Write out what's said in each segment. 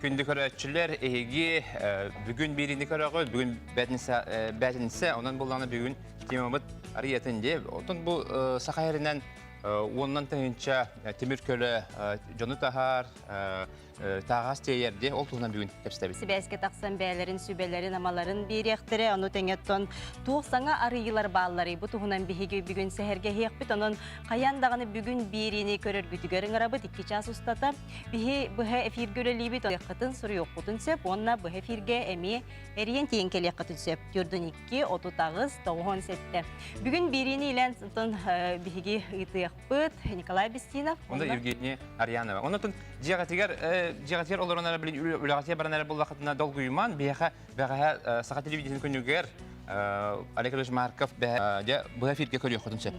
Күндү көрәтчілер эһиги бүгүн биrini көрөгө бүгүн бәтинсе онан булланы бүгүн темамыт ариятын деп. Отун бу сахайрынан оннан тыгынча темир көлө жону тахар тагас теерде ол тугунан бүгүн кепстебит. Сибәскә тақсан бәйләрен, сүбәләрен, амаларын бирәхтере, аны тәңәттон тугсаңа арыйлар баллары. Бу тугунан биһиге бүгүн сәһәргә һәйәкбит, анын каяндагыны бүгүн бирини көрөр күтүгәрен арабыт 2 час устата. Биһи быһа эфир гөлелибит, якытын суры юкутун сөп, онна быһа эфиргә эми эриен тиен келе якытын сөп. Түрдүн 2 отутагыз 97. Бүгүн бирини илен тон биһиге ытыякбыт Николай Бестинов. Онда Евгения Арьянова. Онотун жигатер олорунара билин үлөгатия баранара буллакытына долгуйман бияха бага саха телевидениен күнүгер Олег Ильич Марков бу эфирге көрүп хөтүнчө.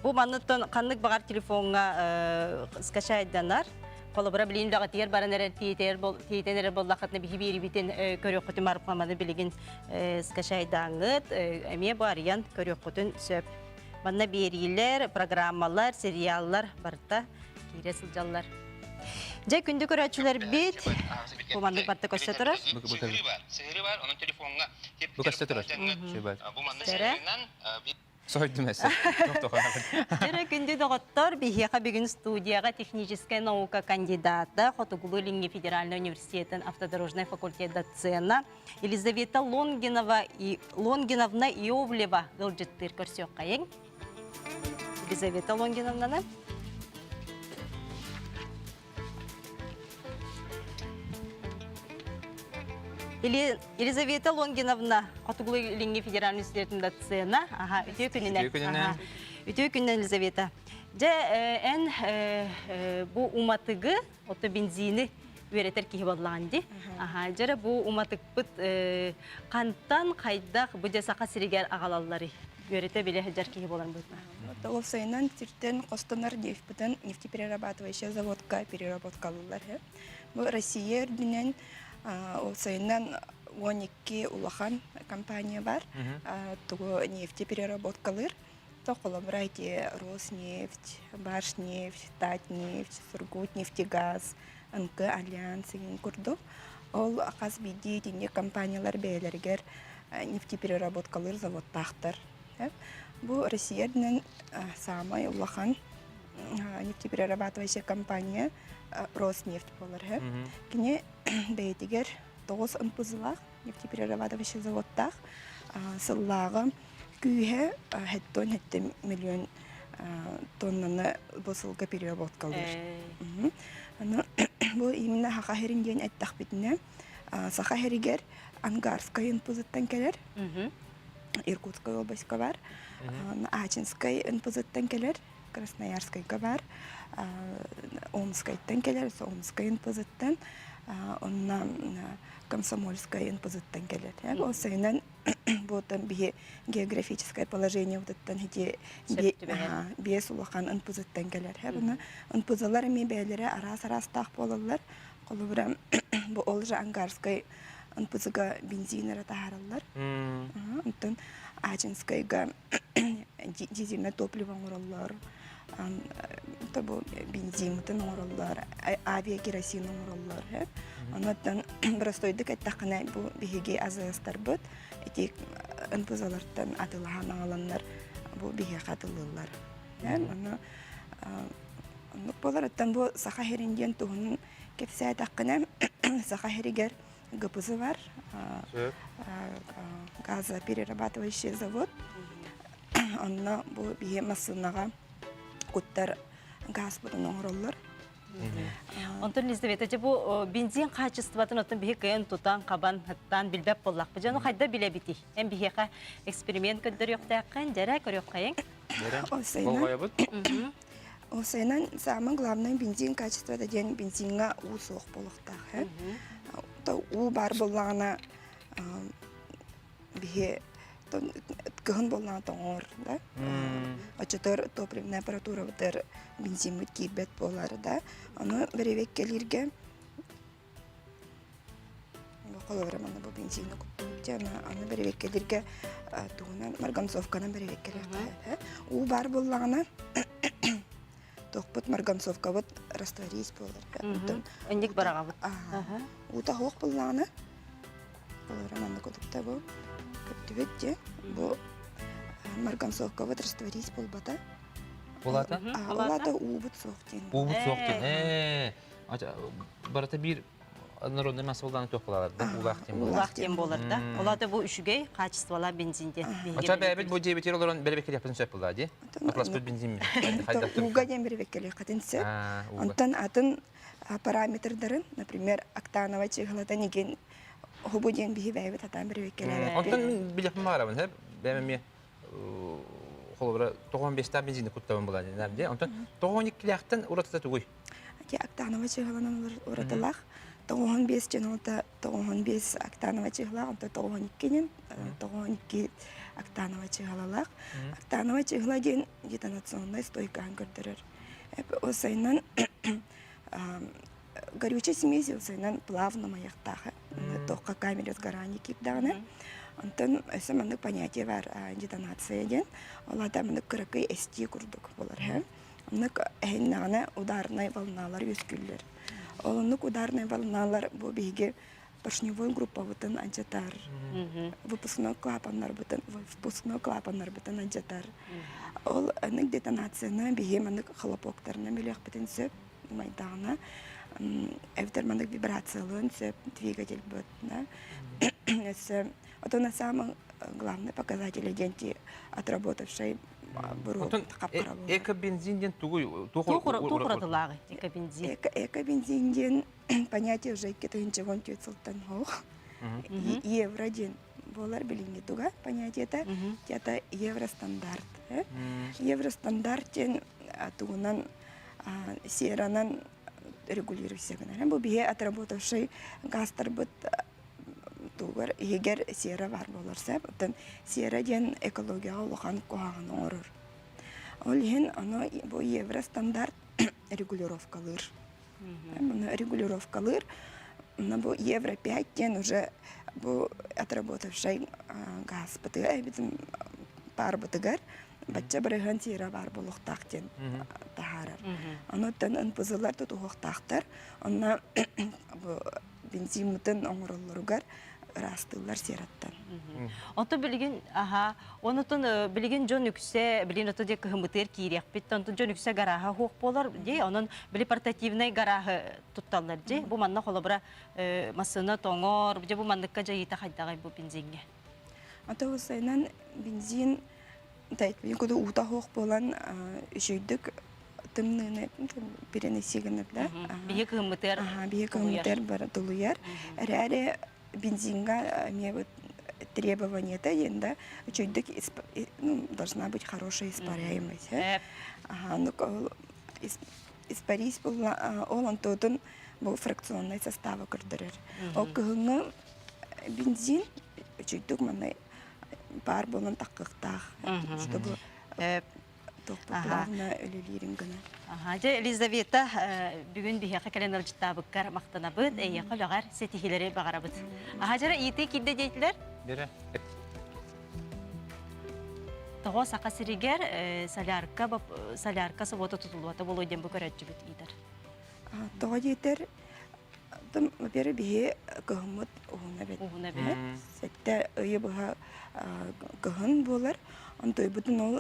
Бу манныттан каннык багар телефонга скачайданар. Колобра билин дагатер баранара тиетенер буллакытына бихибири битен көрүп хөтүн марпаманы билигин скачайдаңыт. Эме барыян көрүп хөтүн сөп. Манна берилер, программалар, сериаллар барта кире сылжаллар. Жай күндү көрәчүләр бит. Буманды барта көстөрө. Сыгыры бар, onun telefonuna bu көстөрө. Бу манны сыгырынан сойдумас. Жара күндү доготтор бихига бүгүн студияга техническая наука кандидаты Хотугулы федеральный университетин автодорожный факультет доцена Елизавета Лонгиновна Иовлева гылжыттыр көрсөк кайын. Елизавета Лонгиновна. Елизавета Лонгиновна Хотугулы федеральный университетин доцена. Ага, үтө күнүнөн Елизавета. Же эн бу уматыгы ото бензини үеретер ки болланды. Ага, жара бу уматык канттан кайдак бу жасака сиригер агалаллары үерете биле жар ки болар бу. Ол сайынан тиртен Костанар нефть нефтеперерабатывающая заводка переработкалылар. Бу Россия менен ол сайынан 12 улахан компания бар. Тугу нефтепереработкалар. Толобрайте Роснефть, Башнефть, Татнефть, Сургутнефтегаз, НК Альянс деген курду. Ол акас биди тине компаниялар бейлергер нефтепереработкалар заводтахтар. Бу Россиянын самай улахан нефтеперерабатывающая компания Роснефть болар. Кине бейтигер 9 МПЗлах нефтеперерабатывающий заводтах сыллагы күйе хеттон миллион тоннаны босылга переработкалар. Бу именно хахерин ден айттак битне сахахеригер Ангарская инпозиттан келер. Иркутская областька бар. Ачинская инпозиттан келер. Красноярская бар. Омскайттан келер. Омская инпозиттан. Онна Комсомольская инпозиттан келер. Ол сайынан вот там географическое положение вот это где без улахан инпозиттан келер. Буна инпозалар ми бәйләре арас тах болалар. Колыбрам бу олжа Ангарская инпозга бензинера тахаралар. Онтан Ачинскайга дизельное топливо ураллар. Табу бензин ураллар, авиакеросин ураллар. Онтан простойдык аттакына бу биге азастар бут. Эти инпозалардан атылган аланнар бу биге катылылар. Аны болардан бу сахахеринден тугун кепсә такына сахахеригер ГПЗ бар. Газоперерабатывающий завод. Анна бу биге машинага куттар газ бутун ороллар. Онтон Елизавета бу бензин качестватын отон бихи кыйын тутан кабан хаттан билбеп боллак. Бу жаны кайда биле бити. Эм бихига эксперимент көндөрүк таккан жара көрөк кайын. Ол сайынан самый главный бензин качество деген бензинга у соқ болуктак. У бар боллагана бихи кыгын боллаган тоңор, да? Ачытыр топливная аппаратура бутер бензин бит кирбет болар, да? Аны беребек келирге коловраманы бу бензинни куттуна аны беребек келирге тугунан марганцовканы беребек келер. У бар боллагана тохпут марганцовка вот растворись болар. Öndik barağabıt. Ута хоқ булланы. Олар ананы кодукта бу. Көттүбетте бу марганцовка вот растворись болбата. Олата? Олата убут соқтен. Убут соқтен. Барата bir народный масылдан тоқ болалар. Улақ тем болар. Улақ тем болар да. Олата бу үшігей качествола бензинде. Ача бәбет бу жебетер оларын бәрбекер япын сөп болды, ди? Аплас көт бензин. Уга дем бербекеле катынсы. Онтан атын параметрдарын, например, октановый чыгылата неген хубуден биһи бәбет атан бербекеле. Онтан билек магарабын, һәп бәмеме холбара 95 бензин куттабын булады, нәрде? Онтан 92 яктан уратта тугуй. Ки октановый чыгыланан ураталах. 95 ченолта 95 октановый чыгыла, онта 92 92 октановый чыгылалах. Октановый чыгыла ден детонационный стойкаан көрдөрөр. Осайнан горючая смесь осайнан плавно маяктагы. Тоққа камера сгорания кипдагына. Онтан самандык понятие бар детонация ден. Оларда мындык кыракый ST курдук болар, һәм. Мындык әйннагына ударный волналар өскүллөр. Олонук ударный волналар бу биге поршневой группа бутын анчатар. Выпускной клапаннар бутын анчатар. Ол анык детонацияны биге мындык хлопоктарына мелек бутын сөп майдагына. Эвтер мындык вибрациялын сөп двигатель бутына. Это на самом главный показатель агенти отработавшей Эко-бензинден тугуй Тухуратылағы эко-бензин. Эко-бензинден понятие уже кетенче вон тюцелтан хох. Евроден болар билинге туга понятие это евростандарт. Евростандартен тугунан серанан регулируйся гына. Бу бие отработавший гастар бут тугар егер сера бар боларса, бүтін сера ден экологияға олған қоғағын орыр. Ол ен аны бұл евростандарт регулировкалыр. Мұны регулировкалыр, бұл евро 5 ден уже бұл отработавшай газ бұтыға, бітім пар бұтығар, бәтча бірігін сера бар бұл ұқтақ ден тағарар. Аны өттен ұнпызылар тұт ұқтақтар, оны бензин мұтын оңырылырғар, растылар сераттан. Онто билген, онотон билген жон үксе, билген ото дек хымытыр кирек бит, онто жон үксе гараха хоқ болар, де, онон били портативный гараха тутталар, де, бу манна холобра масына тоңор, бу манныкка жайыта хайдагай бу бензинге. Ата осайнан бензин тайт бен коду ута хоқ болан үшүйдік тымныны перенесигіні бля. Бие хымытыр. Бие хымытыр бар тулуяр. Әрі бензинга мне требования-то енді чуть-чуть должна быть хорошая испаряемость. Испарись была, он тотун был фракционный состав көрдірер. Ол күйіңі бензин чуть-чуть маны бар болын таққықтақ, чтобы плавно өлелерін гына. Елизавета, бүгін бейеқі кәлен ұржытта бұққар мақтана бұд, әйеқі лағар сетихилері бағара бұд. Жара, еті келді дейтілер? Бере. Тоғы сақа сірігер солярка сывоты тұтылуаты бұл өйден бұқар әтчі бұд ейтер? Тоғы дейтер, бері бейе күхіміт ұғына бет. Сәтті өйе бұға күхін болар. Онтой бүтін ол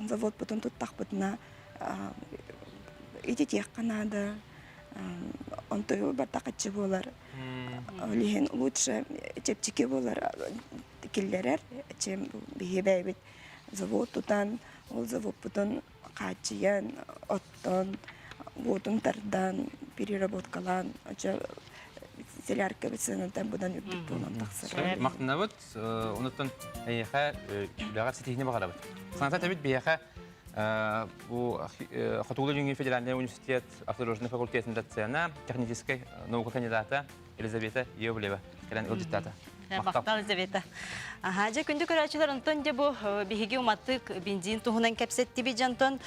завод бүтін тұттақ бүтіна ете тек қанады. Онтой бар тақытшы болар. Олеген лучше чепчеке болар келдерер. Чем бейе бәйбет завод тұтан, ол завод бүтін қачыян, оттан, отын тардан, переработкалан. Солярка бітсінінтен бұдан үкбіт болан тақсыр. Мақтына бұд, ұныттың әйеға үліғар сетігіне бағара бұд. Саната тәбіт бейеға Хатугулы Юнгин Федеральный университет автодорожный факультетінің дацияна технической наука кандидата Елизавета Еублева. Кәлән ұлдеттата. Мақтал Елизавета. Же күнді көрәчілер ұнтын де бұл бігеге ұматтық бензин тұғынан кәпсетті бей жантын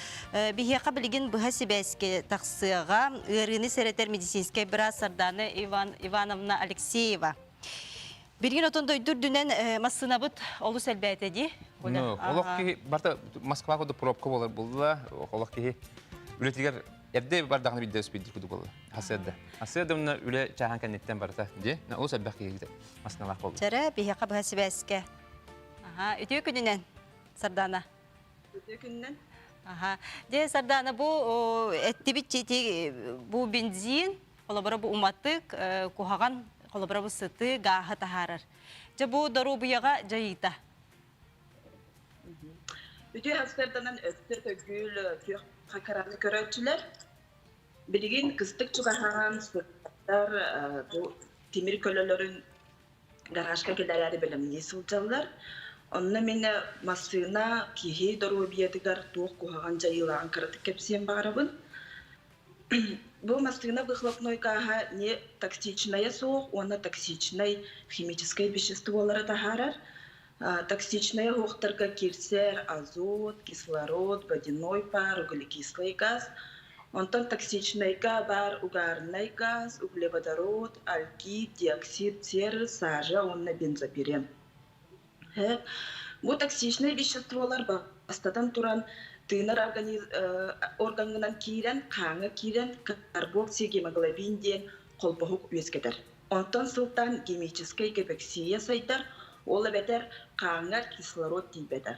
бігеға білген бұға себәске тақсыға ғырғыны сәреттер медицинскай бір асырданы Ивановна Алексеева. Берген отын дойдыр дүнен масына бұд олу сәлбәйті де? Олық ке барта Москва көді пробка болар болды. Олық ке Ületiger evde bardağını bir de üspüdür kudu bolu. Hasırda. Hasırda bunlar üle çahan kennetten barata diye. Ne o sabah gitti. Aslında laf oldu. Çara bihe qabı hasibeske. Aha, ütü gününen Sardana. Günden Aha. De Sardana bu etti bitçiti bu benzin, kolabara bu umattık, kuhagan kolabara bu sıtı gaha taharar. Ce bu daru buyaga cayita. bütün hasberdanan öttür gül tüy hakaranı körötçüler. Bilgin kıstık çıkahan sıklar bu timir kölelerin garajka giderleri bilimli sılcalılar. Onunla mene masına kihi daru biyetigar tuğ kuhagan cayılan karatık kepsiyen bağırabın. Bu masına быхлопной каха не токсичная соқ, она токсичной химическое веществолары тахарар. Токсичная хоқтарға кирсер азот, кислород, водяной пар, углекислый газ. Онтан токсичныйга бар угарный газ, углеводород, алкид, диоксид, серы, сажа, онна бензопирен. Bu токсичный веществолар бастадан туран тыынар органынан киирен, қаңы киирен, карбоксия, гемоглобин ден қолбоғық үйескетер. Онтан сылтан гемической гипоксия сайтар, ол бетер қаңы кислород дейбетер.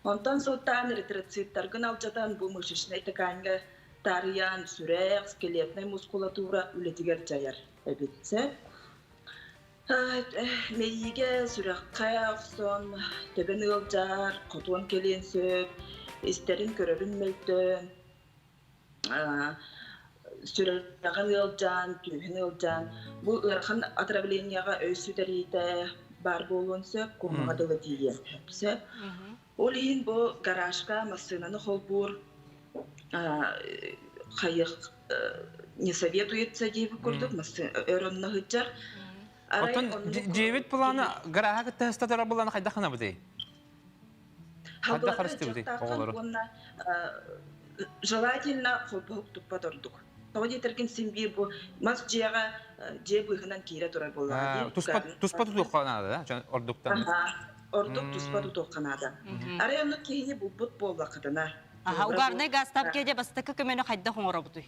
Онтан сылтан эритроциттаргын алжатан бұл мышечный тканьга тарыян, сүрек, скелетный мускулатура үлетигер жаяр. Әбетсе, мейге сүрекке ақсон, төбен ылжар, қотуан келен сөп, истерин көрөрүн мөлтөн, сүрегин ылжан, түйін ылжан. Бұл ырхан отравленияға өйсүдерейді бар болуын сөп, комаға дылы дейін. Ол ең бұл гаражға масынаны холбур, қайық не советуется дейбі көрдік, өрінні ғыджар. Отон Дэвид планы гарага тестатора буланы кайда хана бudi. Кайда харысты бudi оголору. Желательно холбук туппадордук. Тоди терген симби бу мас жега жебыгынан кире тура болду. Туспа тутук канада, жана ордуктан. Ордук туспа тутук канада. Арыяны кийини бу бут болду кадана. Aha, ugarnay gaz tapkeje bastakı kömeni kayda hoңора butuy.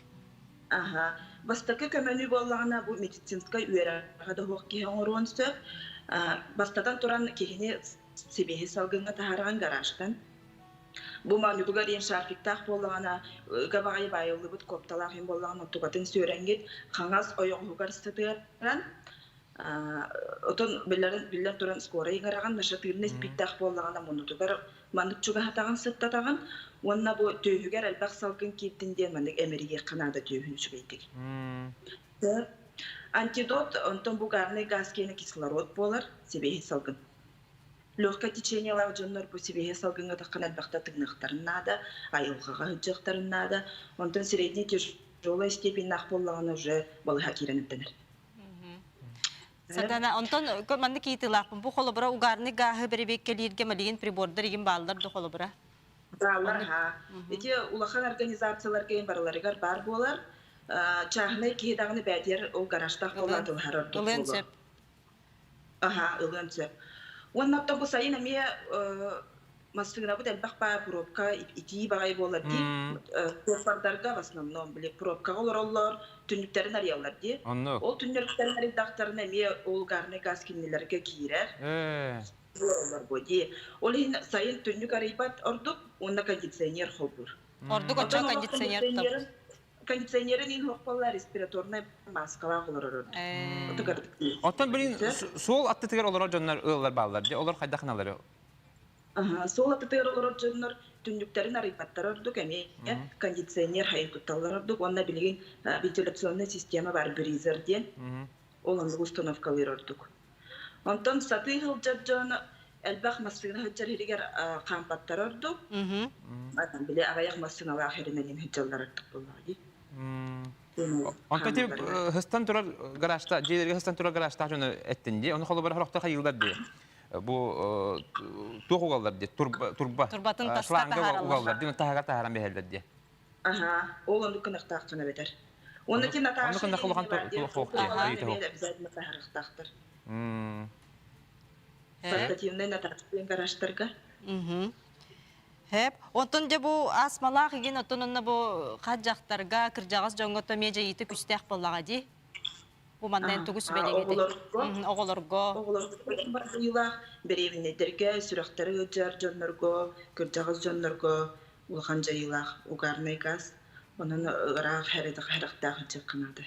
Aha, бастакы көмөнү боллагына бу медицинская үйрәгә да хок ки оңорон сөп. Бастадан туран кихине себеһи салгынга таһарган гараждан. Бу маны буга ден шарфиктах боллагына габагай байылы бут копталах ин боллагына тугатын сөренгет хаңас оёгугар стыдыран. Отон биллер туран скорый гараган нашатырны спиттах боллагына мунутугар мандыкчуга хатаган сыттатаган. Онна бу түйүгер албак салгын киттинден мандык эмериге канада түйүн чүгейтик. Антидот онтон бу гарный газ кени кислород болар, себеһи салгын. Легкое течение лавжоннор бу себеһи салгынга таккан албакта тыгнактарынада, айылгага хыджактарынада, онтон средний тяжелой степень боллаганы уже балыга киренеттенер. Сардана онтон көманды кийтилакпын. Бу холобра угарны гахы беребек келирге малиген прибордар еген балдар да холобра. Балдар ха. Эти улахан организациялар кейин барларыгар бар болар. Чахны кийдагыны бәдер ол гаражтах боладыл харарды. Ылынсеп. Аха, ылынсеп. Оннаттан бу сайын эме масыгына бу дэлбак ба пробка ити багай болар ди. Пробкаларга в основном биле пробка олорлор, түнүктерин арыялар ди. Ол түнүктерин арыдактарын эме ол гарны газ кинелерге кийрер. Олар боди. Ол сайын түнүк арыйбат ордук, онна кондиционер холбур. Ордук очо кондиционер тап. Кондиционерин ин хоппалар респираторный маскалар олорор. Отон билин сол аттыгар олор жоннор ылар балдар же, олар кайда ханалары? Сол аттыгар олор жоннор түнүктерин арыйбаттар ордук, эми кондиционер хайкутталар ордук, онна билген вентиляционный система бар бризер ден. Оланды установкалар ордук. Онтон саты хылжаджон элбах масыгына хыджар хиригер кампаттар ордук. Атан биле агаяк масыгына ахиринен хыджаллар ордук болду. Онтон тип хыстан турар гаражта, жейлерге хыстан турар гаражта жона эттинди, оны холо бар хорокта хайылдар ди. Бу тугугалдар ди, турба. Турбатын таста шланга угалдар ди, тагар тагаран бехелдер ди. Аха, ол онду кынактакчына бетер. Оны ки наташа. Оны кынакылган тугук ди, айты хук. Обязательно тагарактактыр. Портативный наташтын гаражтарга. Hep. Ondan da bu asmalaq igen otonunna bu qajjaqtarga kırjağız jongoto meje yiti küstək bollağa di. Bu mandan tugu sübelegedi. Oğolorgo. Oğullar yıla berevnedirge sürekleri öcer jönlergo, kırcağız jönlergo ulğanca yıla ugarnaygas. Onun ırak heraqtaq çıkınadı.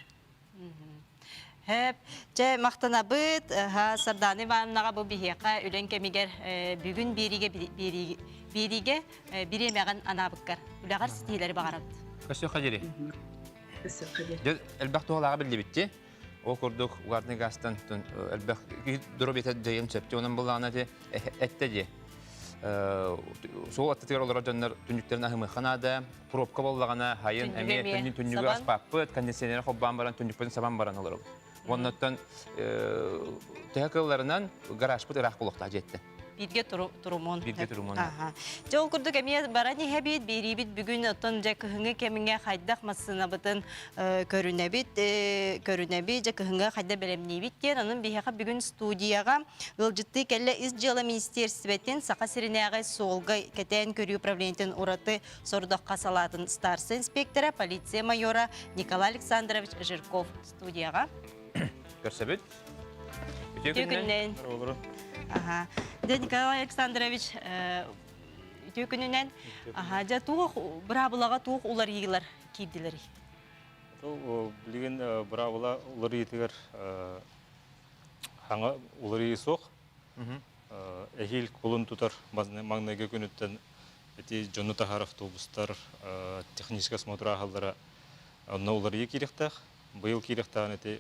Hep ce maqtanabıt ha sardani vannaga bu biheqa ülen kemiger bugün birige biremegan anabıkkar. Ulagar stileri bağarad. Kaçıyor Kadiri. Kısa kadir. Elbette olağa bildi bitti. O kurduk Ugarni Gas'tan elbette durubiyete deyim çöptü. Onun bulağına de ette de. Soğuk attıklar olarak dönler tündüklerin ahımı kanada. Probka bollağına hayın emeğe tündüğü aspappıt. Kondisyoneri hobban baran tündüklerin saban baran olur. Ondan tehakıllarından garaj pıt ıraq buluqta jetti. Birge turumun. Birge turumun. Jol kurduk emiye barani hebit biribit bugün oton je kıhınga keminge haydaq masına bıtın körünebit je kıhınga hayda belemnibit diyen onun biheqa bugün studiyaga ılcıttı kelle izjala ministerstvetin saqa sirinäge solga keten körü upravlениятын ураты сордаққа салатын старший инспектора полиция майора Николай Александрович Жирков студияға. Көрсөбүт. Түйкүннен. Ага. Де Николай Александрович түйкүннен жа туох брабылага туох улар ийгилар кийдилер. Билген брабыла улар ийтигер хаңа улар ийсок. Эхил кулун тутар маңнайга күнүттен эти жонну тахар автобустар технический осмотр ахалдара онна улар ий кирихтах. Быйыл кирихтан эти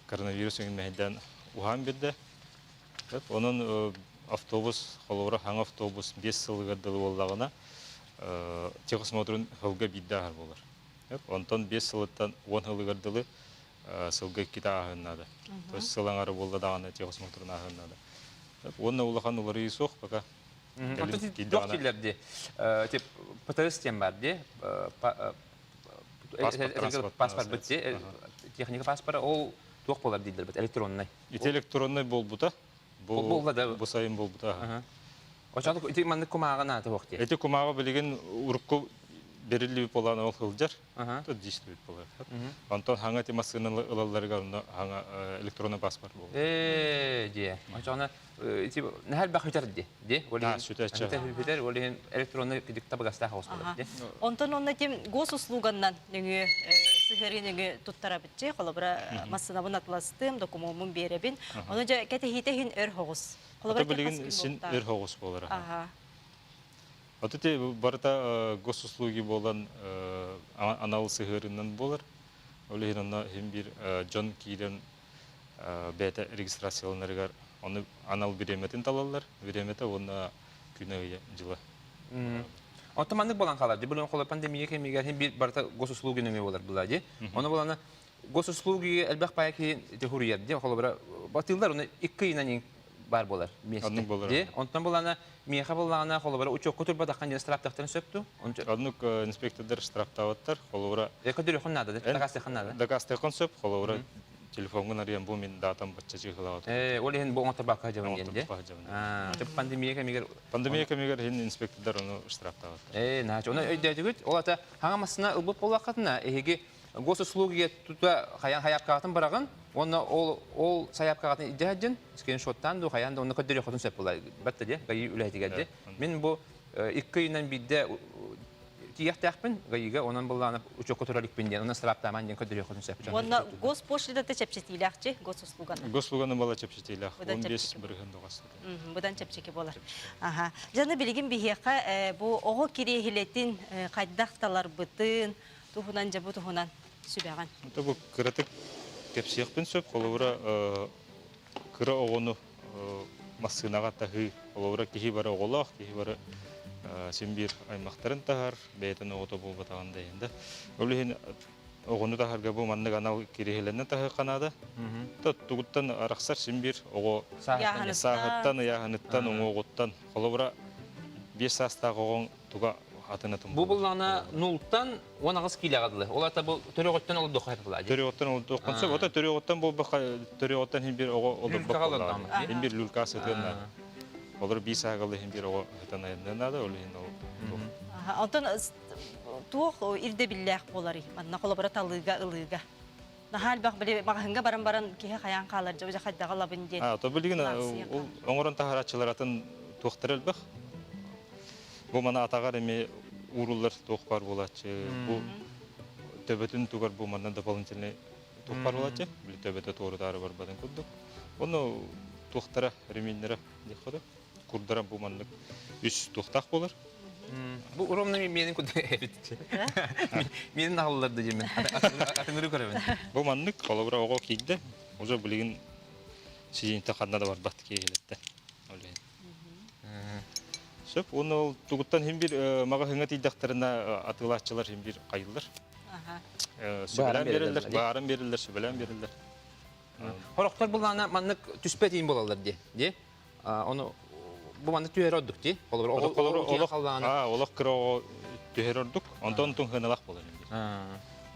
коронавирус мәйдан Ухан бирде. Onun автобус, холора хаң автобус 5 сылыга дылы боллагына техосмотрун хылга биддахар болар. Онтон 5 сылыттан 10 сылыга дылы сылга кита ахыннады. То есть сылаңары болда даганы техосмотрун ахыннады. Онна улахан улары исох пока. Доктилерди тип ПТС тем бар ди. Паспорт битти. Техника паспорта ол тоқ болар дейдер бит электронный. Ити электронный болбута. Бу сайын болбута. Ошалык ити манды кумагына тоқти. Эти кумага билген урукку берилип болгон ол кылжар. То действует болар. Антон ханга темасынын ылаларга ханга электронный паспорт болду. Ди. Ошаны ити нахал бахытар ди. Да, сүтәчә. Битер олен электронный кидик табагаста хаус болар ди. Онтон онна тем госуслуганнан нөңө сыхеринеге туттара битче колобра массынабын атластым документун беребин. Оны жа кетехитехин өр хогус. Колобра билген син өр хогус болар. Ага. Отыте барта госуслуги болан анал сыхеринен болар. Олегенна хем бир Джон Кирен бета регистрацияланыргар оны анал биреметин талалар. Биремете оны күнөйө жылы. Автомандык болан калар. Бул коло пандемия кемигер хем бир барта госуслуги нөмө болар булади. Оны болана госуслуги элбак пайки техурият ди колобра батылдар оны 2 йынан бар болар месте. Онтан болана меха болана колобра учок кутур бадакан штрафтактан сөптү. Однук инспектордар штрафтаваттар колобра. Экодир хоннада, дагасты хоннада. Дагасты консеп колобра телефонга нарыян бу мен датам баччы кылабат. Олен бу онтар бакка жабын денде. Пандемия кемигер хин инспектордар оны штрафтаваттар. Нач, оны өйдөдүгүт. Олата хаңамасына ылбып болакатына эге госуслугиге тута хаян хаяпкатын бараган, оны ол саяпкатын идеяджин, скриншоттан ду хаян да оны көдөрө хотун сеп булай. Батта де, гай үләйтигәдде. Мен бу 2 йынан бидде тияктакпын, гайга онан булланып учок көтөрөлүк бенден, оны сраптаман ден көдөрө хотун сеп. Онна госпошлида те чепчетилакчы госуслуган. Госуслуганы бала чепчетилак 15 бирген догасы. Будан чепчеке болар. Ага. Жаны билген бихека бу ого кирехилетин кайдакталар бытын тухунан жабы тухунан сүбәгән. Это бу кыратык кепсиякпен сөп, колобра кыра огону массынага тахы, колобра кихи бара оголак, кихи бара симбир аймактарын тахар, бейтен ото бу батаганда енді. Олehen огону тахарга бу маннык анал кирехеленен тахы канада. Тугуттан араксар симбир ого сахаттан яхыныттан оңоготтан колобра 5 састагы огон туга Бу буллана 0-тан 10 килогадылы. Олата бу төрөгөттөн олду кайрылады. Төрөгөттөн олду консеп, ота төрөгөттөн бу төрөгөттөн бир ого олду бакалар. Бир люлкасы тенна. Олар 5 агалы хим бир о хатанайндан ада олин ол. Антон туох ирде биллях болары. Манна колобора талыга ылыга. Нахал бак биле магынга баран кие хаян калар жа хаддага лабынде. То билген ол оңорон тахарачыларатын туохтырыл бак. Бу мана атагар эми уруллар туох бар болачы. Бу төбөтүн тугар бу мандан дополнительный туох бар болачы. Бил төбөтө тоорудары бар бадан кудук. Оны туохтара реминнера дихода. Курдара бу манлык 3 туохтак болар. Bu uğramda benim kudu evet. Benim nağıllarda yemin. Atыңыры көрөбүн. Бу манлык колобра ого кийди. Уже билген сижинте канда да бар бат кейлетте. Олен. Сөп оны тугуттан хим бир мага хыңа тийдактарына атылачылар хим бир кайылдар. Сөбөлөн берилер, баарын берилер, сөбөлөн берилер. Хороктор булана маннык түспетин болалар ди. Оны bu mandı tüyer olduk di. Олох кыро түйер ордук. Онтон тун хыналак болар.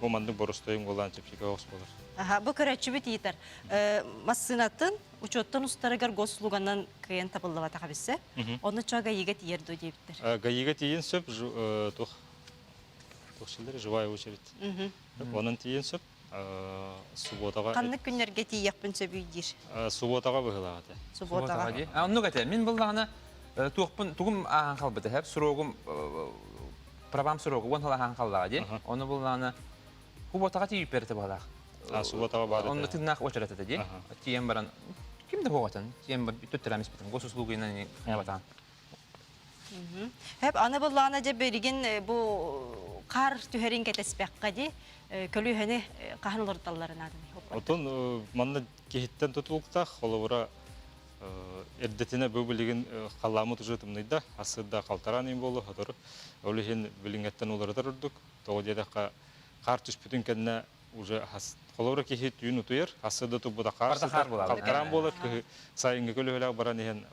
Бу манды боростойун болан чепчиге ос болар. Бу көрөчү бит итер. Массынатын учоттон устарыгар госслуганан кыйын табыллыга такабиссе. Оны чага егет ерду дейбиттер. Гаига тиен сөп тух. Тухшылдыр живая очередь. Онун тиен сөп субботага. Канны күннерге тиякпын сөбүйдир. Субботага быгылагаты. Субботага. Onu gete. Min bulağına tuğum ağan kalbıdı hep. Surogum pravam surogu. Onu ağan kalbıdı. Onu bulağına hubotağa tiyip berite bağlaq. Субботага барды. Onu tırnak oçarat dedi. Tiyem baran. Kimde boğatan? Tiyem bar tutturamız bitim. Gosusluğuyla ne yapatan? Hep ana bulağına je berigin bu kar tüherin ketespekka di kölüheni kahanılır dallarına adı. Отон манна кехиттен тутулуктах холовра эрдетине бу билген каламы тужутумнайда асырда калтаран ин болу хатыр олихин билингеттен улардар урдук тогодедака кар түшпүтүн кенне уже холовра кехит юну туер асырда тубуда калтаран болот сайынга көлөлөк баран ен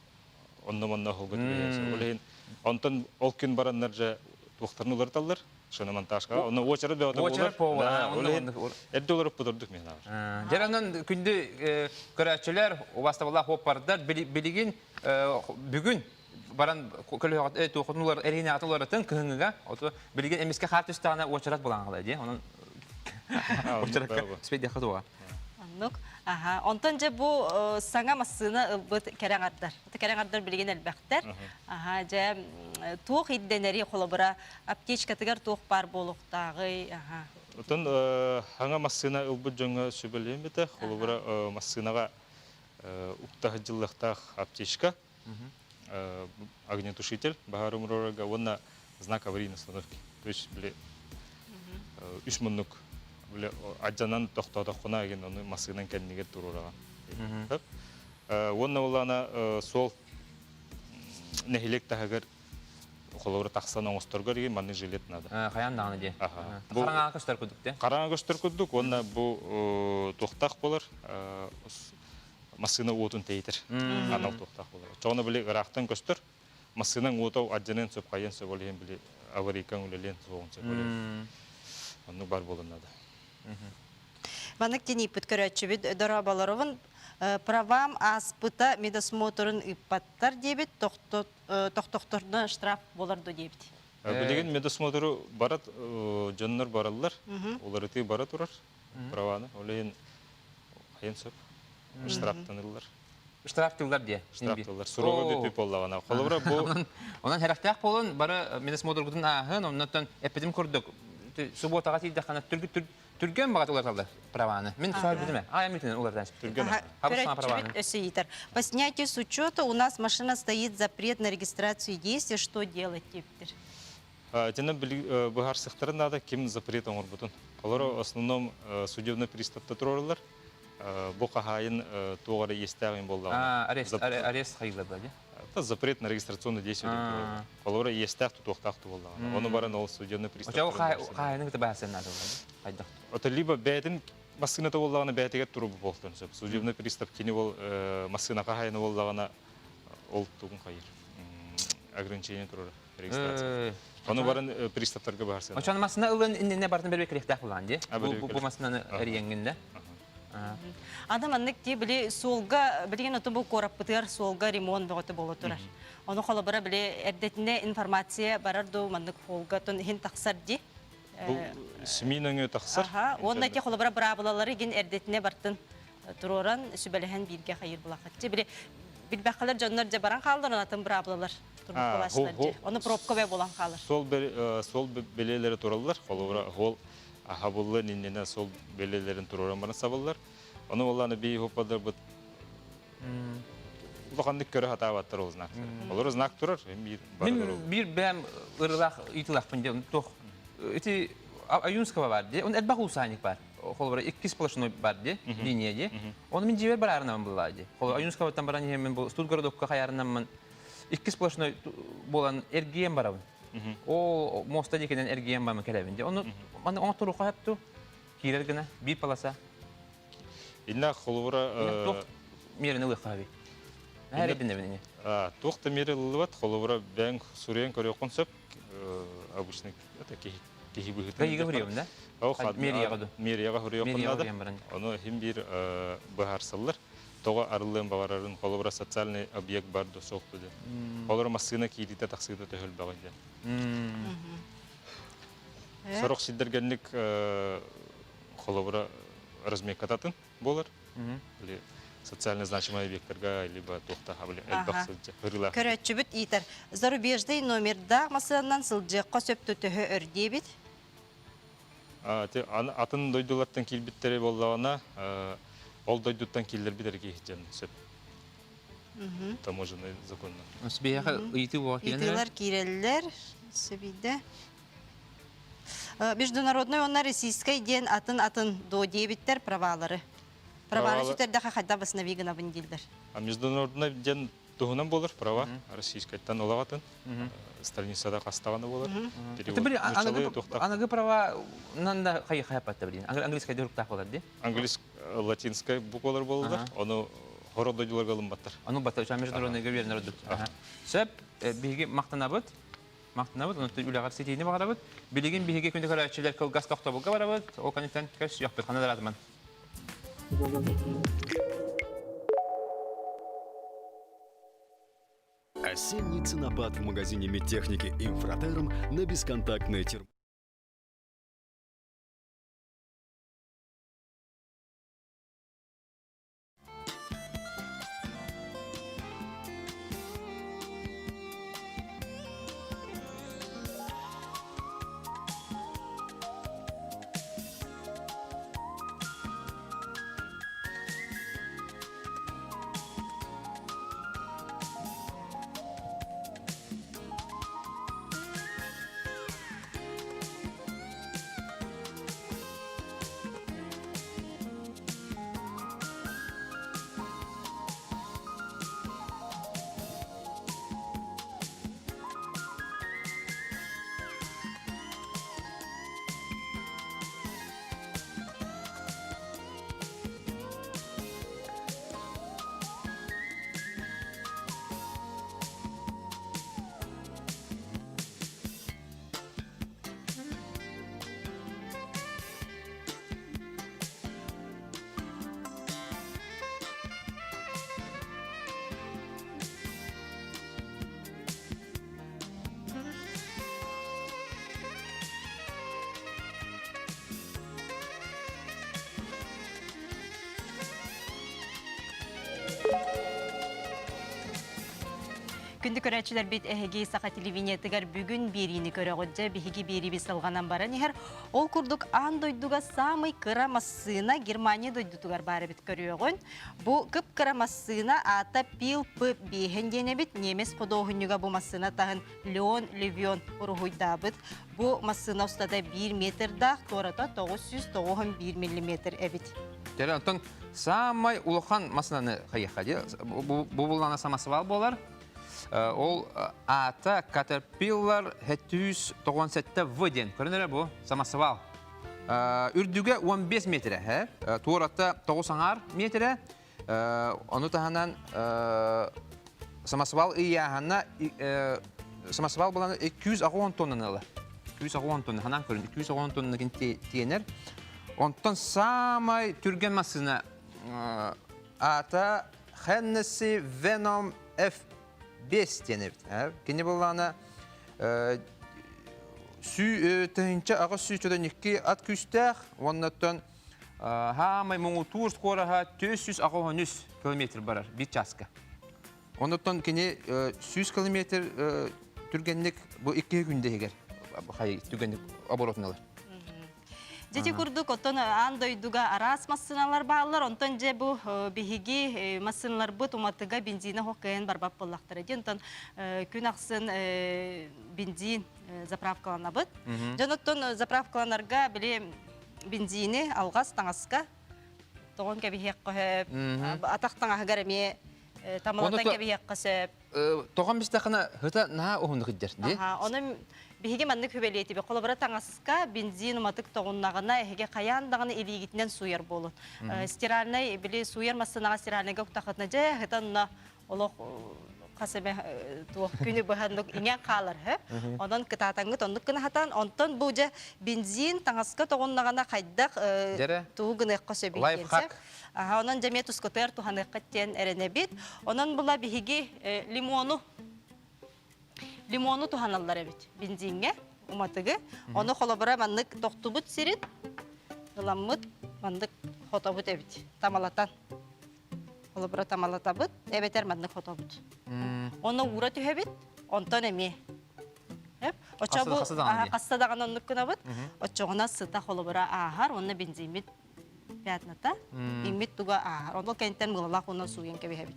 онно монно холгут олихин онтон ол күн бараннар же туктарны уларталар şunu montajga. Onu oçarıp da olar. Edde olarak budurduk men abi. Jarandan күндү көрәчеләр васта Аллах хоппардар билигин бүгүн баран көлөгат токунулар эрине атыларатын кыгыга ото билигин эмеске хатыстана очарат булаңгыла ди. Онун очаракка спеди хатуа. Аннук. Аха, онтон же бу саңа массына бут кераңардар. Кераңардар билген элбектер. Аха, же туох идденери холобра аптечка тигер туох бар болуктагы. Аха. Отон хаңа массына ылбыт жаңа сүбелем бите, холобра массынага укта жыллыктак аптечка. Огнетушитель багарумрорга онна знак аварийной остановки. То есть биле 3 мыңдык аджанан тоқтода қона еген оны масыгынан кәдімге тұрураған. Онна олана сол нехилек тағығыр қолауыры тақсан оңыстырғыр еген манны жилет нады. Қаян дағыны де. Қараңа көстер күдік де? Қараңа көстер күдік, онна бұл тоқтақ болар, масыгына отын тейдір. Анал тоқтақ болар. Жоғына біле ғырақтан көстер, масыгынан отау аджанен сөп қайын сөп олеген біле аварийкан өлелен соғын сөп олеген. Оны бар болынады. Маннык тени пүткөрөчү бит Дорабаларовын правам аспыта медосмотрын иппаттар дебит токтокторуна штраф болорду дебит. Билеген медосмотру барат жоннор бараллар, олар ити бара турар праваны, олейин кайын сөп штрафтанылар. Штрафтылар де. Штрафтылар. Сурога бүтүп боллагана. Колобра бу Онан херактак болон бары медосмотргутун ахын, оннан эпидем көрдүк. Субботага тиде хана түрген багат олар калды праваны. Мен сұрап бедеме? Митинен олардан түрген. По снятию с учета у нас машина стоит запрет на регистрацию действий. Что делать теперь? Тена быгар сыктарын надо ким запрет оңор бутун. Олар в основном судебный приставта туралар. Бу кахайын тоғары естагын болдаган. Арест хайылады, де? Это запрет на регистрационное действие. Олар естак тутуктак болдаган. Оны баран ол судебный пристав. Оча кахайын кыты басын надо болды. Это либо бәдин машинада болдаганы бәтеге турып болдун. Судебный пристав кини бол машина кахайын болдагана ол тугун кайыр. Ограничение турар регистрация. Оны барын приставтарга барсын. Оча машина ылын инне бардын бербек керектак булган, де? Бу машинаны эрiyengинде. Адам аннык ди били солга билген ото бу кораппытыр солга ремонт боготы боло турар. Оны холобара били эрдетине информация барар ду мандык холга тон хин таксар ди. Бұл семейніңе тақсар. Аха, онда те холобара брабылалары ген эрдетине бартын туроран сүбелеген бирге хайыр булакатчы. Били билбакалар жоннор же баран калдыр атын брабылалар турбук болашлар ди. Оны пробка бе болан калыр. Сол белелері туралар. Холовра хол ахабулы ниннене сол белелерин туроран бана сабылар. Оны оланы бей хоппадар бұд. Улақандық көрі хатаваттар ол знак. Олар знак турар. Мен bir бәм ырылақ итылақ пінде тоқ. Эти Аюнского бар, де, он элбах усаник бар. Холбара 2 сплошной бар, де, линия, де. Он мен жибер барарынан была, де. Холбара Аюнского там баран мен был Студгородовка хаярынан мен 2 сплошной болан эргием барабын. О моста декенен эргием бармы келебин, де. Оны он туру қаяпту, кирер гына, bir полоса. Инна холбара Тоқ мерені ұлық қаби. Әребін әбініне. Тоқта мері ұлыват, холбара бәң сурен көрі қонсып, обычный Кайга хурьем, да? Мерияға хурьем қонады. Оны хим бір бұхарсылыр. Тоға арылын бағарарын холбара социальный объект барды соқты де. Холбара массына кейдеті тақсыды төхіл бағын де. Сұрық сиддергенлік холбара размекататын болар. Социально значимый объекттарға, либо тоқта әлбақсылды хырылақ. Көрәтчүбіт итер. Зарубеждей номерда масынан сылжыққа сөпті түхі өрдебіт? Атын дойдулардан келбіттері болдағына, ол дойдуттан келдер бідер кейтен сөп. Таможенный законно. Сбеяға үйті оға келінер? Итылар керелілер. Сөбейді. Международной онна российской ден атын до дебиттер правалары. Правары сөтерді қақайда басына вегіна бұнделдер. Международный ден тұғынан болыр, права. Российскайттан олағатын. Страницада қастағаны болыр. Это были анагы права нанда қайапатта білін. Английскай дұрықтақ болар, де? Латинскай буквалар болыр. Оны хородойдылар қалым баттар. Оны баттар, үча международный говернер өдік. Сөп, бігі мақтанабыд. Мақтанабыд, оны үлағар сетейіне бағарабыд. Білеген бігі күнді көрәтшілер кіл газ қоқта бұлға барабыд. Ол конектен көз яқпет, қанадар атыман. Осенний ценопад в магазине медтехники «Инфратерм» на бесконтактное термометр. Күнді көрәтшілер бет әхеге сақа телевинетігер бүгін беріні көрі ғоджа бігігі бері бесілғанан бара нехер. Ол күрдік ан дойдуға самый кыра массына Германия дойдутугар бары бет көрі ғын. Бұ күп кыра массына ата пил пып бейхен дене бет немес қодоғынюға бұ массына тағын Леон Левион ұрғойда бет. Бұ массына ұстада 1 метрда, тората 991 миллиметр әбет. Тәрі, антон, самай улыған массынаны қайыққа, бұл бұлана самасывал болар. Ол ата Caterpillar 797 вден. Көрінері бұл самасывал. Үрдігі 15 метрі. Туарата 90 метрі. Оны тағынан самасывал ияғана самасывал боланы 210 тоннаны. 210 тонны. Ханан көрін 210 тонны тиенер. Онтон самай түрген масына ата Hennessy Venom F5 денеп. Кені болғаны түйінші аға сүйчөден екі ат күстәқ, оннаттан хамай мұңы туыр скораға 400 километр барар, бір часка. Оннаттан кені 100 километр түргенлік бұл 2 күнде егер түргенлік оборотыналар. Жети курдук оттон андойдуга арас массыналар баалар, онтон же бу биһиги массыналар бу туматыга бензина хоккайын барбап боллактыр. Онтон күн аксын бензин заправкалана бут. Жоноттон заправкаланарга биле бензини алгас таңаска тогон кебихек кеп атактан агареме тамалатан кебихек касеп. Тогон бистакына хыта на ohundu гиддер, ди? Оны биһиги маннык хүбелети бе колобра таңаска бензин матык тогуннагына эге каяндагыны илигитинен суяр болот. Стиральный биле суяр массынага стиральныйга тахатна же хытанна олох касеме туох күнү бахандык иңен калар, Онон кытатаңгы тондук кына хатан онтон бу же бензин таңаска тогуннагына кайдак тугыны косебит. Лайфхак. Онон жеме тускотер туханы каттен эренебит. Онон була биһиги лимону туханаллар эбит бензинге уматыгы. Оны холобра маннык токтубут сирит. Ыламмыт маннык хотобут эбит. Тамалатан. Холобра тамалатабыт, эбетер маннык хотобут. Оны ура түһебит, онтон эме. Очабу кассадаган оннук кынабыт. Очогуна сыта холобра ахар, онна бензинбит пятната. Иммит туга ахар. Оно кенттен мылалак онна суен кебехебит.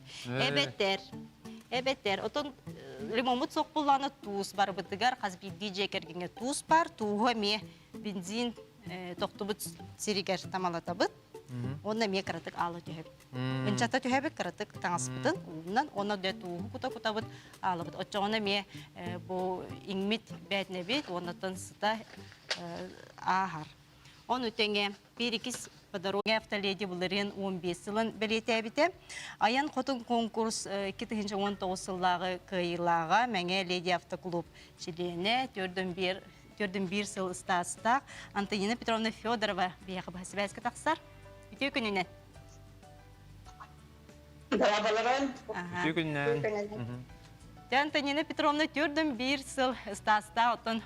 Эбеттер, отон лимонмут соқ булланы туус бар бытыгар, қазбир дижекергенге туус бар, тууға ме бензин тоқтубыт сиригер тамалатабыт, онна ме каратык алы түйебіт. Менчата түйебіт каратык таңаспытын, онна дэ тууғы кута-кутабыт алыбыт. Отчоғына ме бұл иңмит бәтнебет, оннаттан сыта ахар. Он үтенге перекис по дороге автоледи буларын 15 жылын белетебите. Аян хотун конкурс 2019 жылдағы кыйлага мәңе леди автоклуб члене төрдөн бир жыл стастак Антонина Петровна Федорова бияқы басыбайсқа тақсар. Үтө күнінен. Үтө күнінен. Антонина Петровна төрдөн бир жыл стаста отон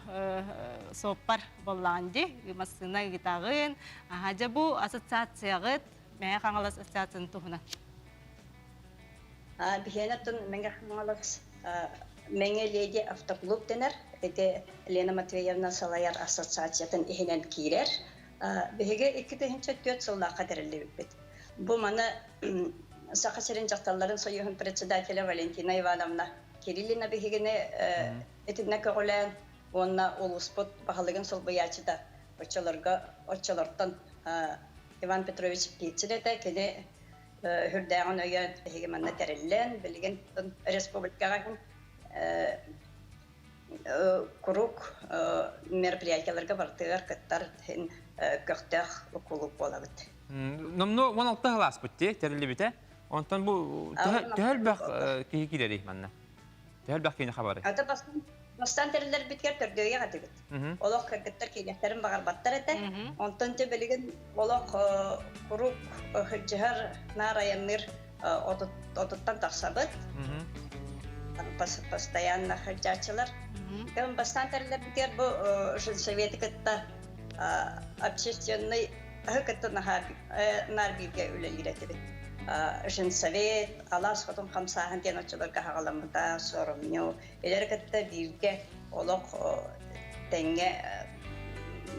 соппар болланды. Масына гитагын. Ажа бу ассоциацияғыт мәңе қаңал ассоциацияны туғына. Бихенаттын мәңе қаңалас мәңе леди автоклуб денер. Эте Лена Матвеевна Салаяр ассоциациятын ихинен кирер. Бихеге 2004 жылда қадірілі өтпет. Бу маны Сақасырын жақталарын союхын председателя Валентина Ивановна Кириллина бихигене этинне көголен онна улуспот бахалыгын сол буячыда очолордан Иван Петрович Пиццерете кене хүрдәгән өйөн бихигеменне тереллен билген республикага курук мероприятияларга бартыгар кыттар көктөх клуб болабыт. Номно 16 класс бутте терелли бите. Онтон бу тәһәлбәк киһикиләри манна. Тәһәлбәк кине хабары. Ата бастан тереллер биткәр төрдөгә гатыгыт. Олох кыргыттар киләтләрен багар баттар әтә. Онтон те белеген олох курук хҗәһәр нараянныр ототтан тахсабыт. Постоянно хәҗәчеләр. Кем бастан тереллер биткәр бу советикатта общественный хакыттан нарбигә үлеләр. Женсовет, Алас хотом хамсахан тен очолорга хагаламда соромню. Элеркетте бирге олок тенге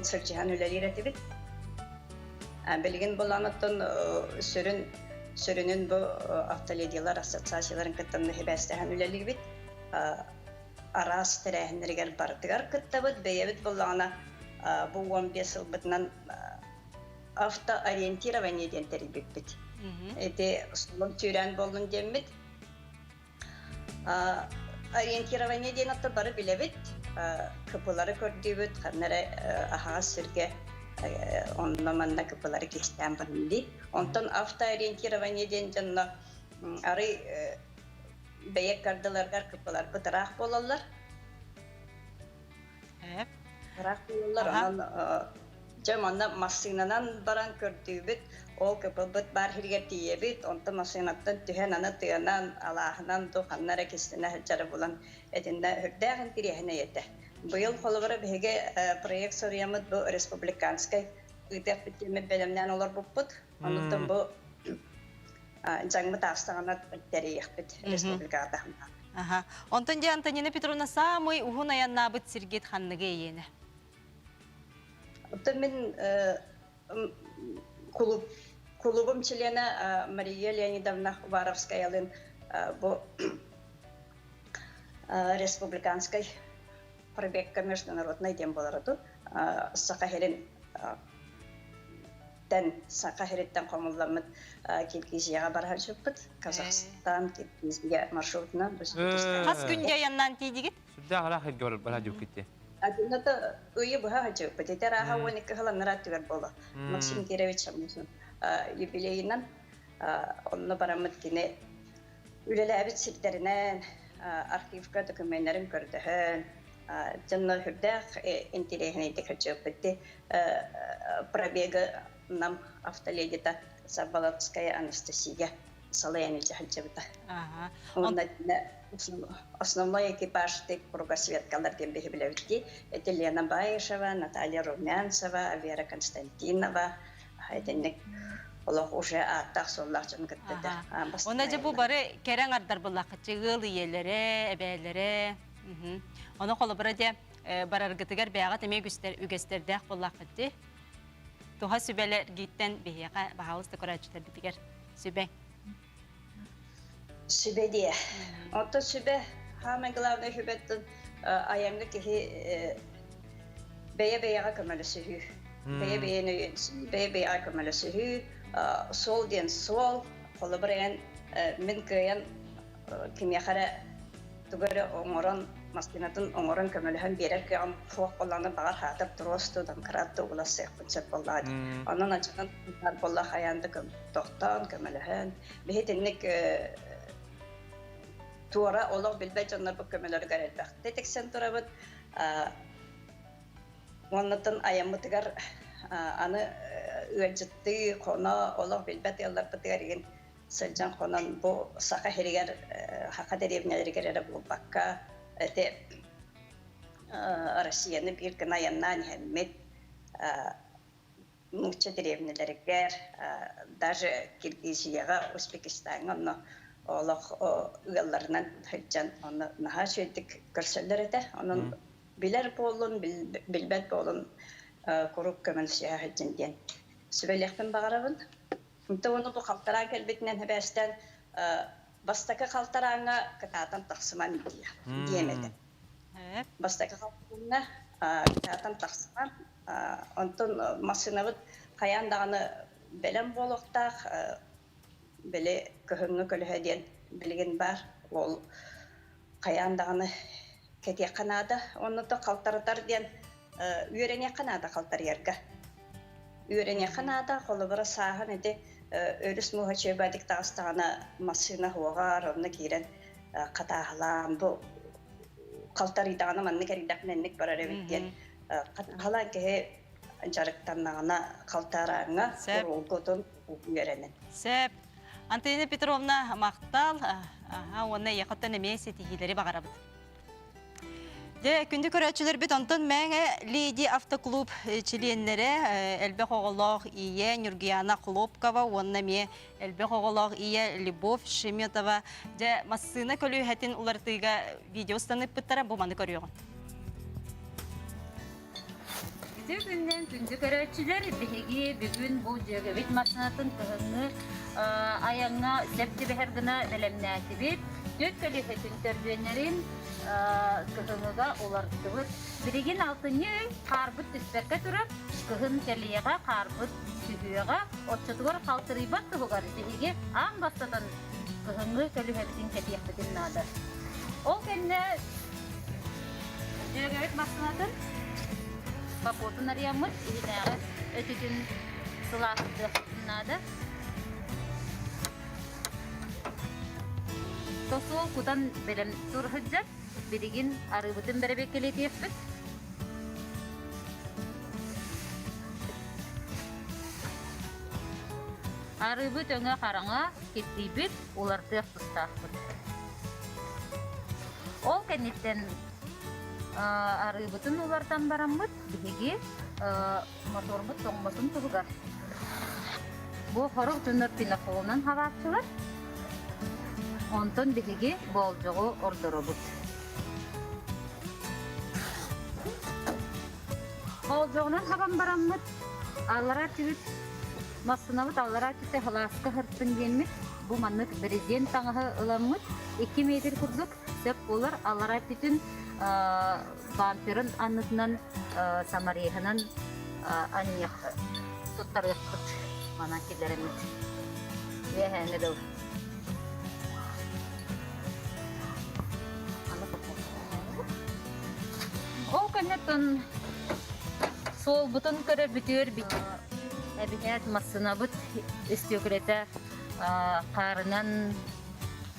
сырчыхан үлелиретибит. Белген боланаттан сөрүнүн бу автоледиялар ассоциацияларын кыттан хебестехан үлелибит. Арас терехнергер бардыгар кыттабыт бейебит болана бу 15 жыл бытынан автоориентирование ден терибит. Это слон тюрен болун демит. Ориентирование ден атта бары билебит. Кыпылары көрдүбүт, ханнары ахага сирге онна манна кыпылары кестен барынди. Онтон автоориентирование ден жанна ары бейек кардыларгар кыпылар бытыраак болалар. Бытыраак болалар, анан Жаманна машинанан баран көрдүүбүт, ол көпөбүт бар хиргер тиебит, онта машинаттан түһен аны тыянан, алаахынан туханнара кистене хәҗәре булан, этинде хүрдәген тирәһенә ете. Быел холобара беге проект сориямыт бу республиканскай үтәп битеме белемнән олар буппут. Онтан бу жаңмы тастаганат тәрихбит республикада. Ага. Онтон же Антонина Петровна самый ухун аяннабыт Сергей ханныга ейне. Онтан мен клубым члена Мария Леонидовна Варовская бу республиканской проекта международной тем боларду. Сахарин Сахариттан комулламыт Киргизияга барар жуппут. Казахстан, Киргизия маршрутuna. Кас күнде аяннан тейдигит? Сүрдә hala хәгәр бара җук китте. Адыната уйы буга жуппут. Тетера уник халаннара түгәр була. Максим Кирович амысын юбилейнан онны барамыт кине үлеләбит сиртеринен архивка документларын көрдөһөн. Жанна хүрдәк интересный дикәчөпте пробега нам автоледита Сабалатская Анастасия Салаяновича Хаджевта. Основной экипаж тек кругосветкалар кем бехибилевти. Это Лена Баишева, Наталья Румянцева, Вера Константинова. Это Олох уже аттах соллах жан кеттеде. Онда же бу бары керең ардар буллакчы гыл иелере, эбелере. Оны холобра де бараргытыгар бяга теме үгестердәк буллакчы. Туха сүбелер гиттен бияга баһалысты көрәчтер битигер. Сүбе. Сүбе дие. Отто сүбе хама главный хүбеттен аямга ки бая көмөлө сүһү. Бая көмөлө сүһү. Сол ден сол холобрен мен көйен кимияхара тугары оңорон маскинатын оңорон көмөлөһөн берер көм фок болланы багар хатып туростудан каратты уласы кучап боллады. Анан ачынан болла хаянды көм токтан көмөлөһөн бехетинник туара олог билбей жаннар бу көмөлөр гарелбак. Детексен турабыт оннатын аямытыгар аны үәҗитти кона олог билбет яллар битеген сылжан конан бу сака херигер хака деревнелерге бу бакка эте Россияны бир гына яннан хеммет муча деревнелерге даже Киргизияга, Узбекистанга но олог ялларынан хәҗҗан аны наха шөйтик көрсөлләр эте. Анын билер болун билбет болун коруп көмөлсөй хәҗҗан дигән. Сүбелектен багарабын. Онда оны бу калтара келбетинен хәбәстән бастакы калтараңа кататан тахсыман диемеде. Бастакы калтараңа кататан тахсыман онтон машинабыт каяндаганы белем болохтак беле көһөңгө көлөһөден билген бар. Ол каяндаганы кете канада, оны да калтардар дигән үйрәнә канада калтар ярга. Үйрәнә канада холыбыра саһан иде өрүс мухачебадик тастана машина хуагар онны кирен катахлан бу калтариданы манны керидакненник барар эбиттен катахлан ке жарыктаннагына калтараңа урулготун үйрәнен. Сеп Антонина Петровна мактал, оны якыттан эмесе тигилери багарабыт. Де күндү көрөчүлөр бит онтон меңе Леди автоклуб членнери элбе хоголог ие Нургияна Хлопкова, онна ме элбе хоголог ие Любовь Шеметова. Де массына көлүү хатин улартыга видео станып биттара бу маны көрөйгөн. Күнден күндү көрөчүлөр биги бүгүн бу жөгө бит массынатын кыһыны аяңна септи бехергына белемнәтибит. Төт көлүү хатин төрдөннөрин кыһыныга олардыбыт. Биригин алтыны карбыт түспекке турап, кыһын телиега карбыт сүгүгө отчотугар калтырыбат тугар биги аң бастатан кыһыны көлүү хатин кетиякпытын нада. Ол кенне жөгө бит массынатын Папотун ариямыт, иһинәгә өтүтүн сылаатты нада. Тосол кутан белем турһыджат, биригин арыбытын беребек келетиеппит. Арыбыт өңө қараңа кеттейбіт, оларды тұстақпыт. Ол кәнеттен арыбытын олардан барамыт, бігі моторбыт тоңбасын тұғығар. Бұл қорық жүнір пинақолынан хавапшылар. Онтон бігі болжығы ордырыбыт. Болжығынан хаван барамыт, аллара тігіт, масынабыт аллара тігіт халасқа хырттын келмет. Бұл маннық бірізден таңығы ыламыт, 2 метр күрдік, сөп болар аллара тігін вампирын анытынан самарияхынан анияқ тұттарықпыт мана келерімет. Вәхәне дәу. Ол кәнеттен сол бұтын көрі бүтер бит. Әбихәт масына бұт істеукіреті қарынан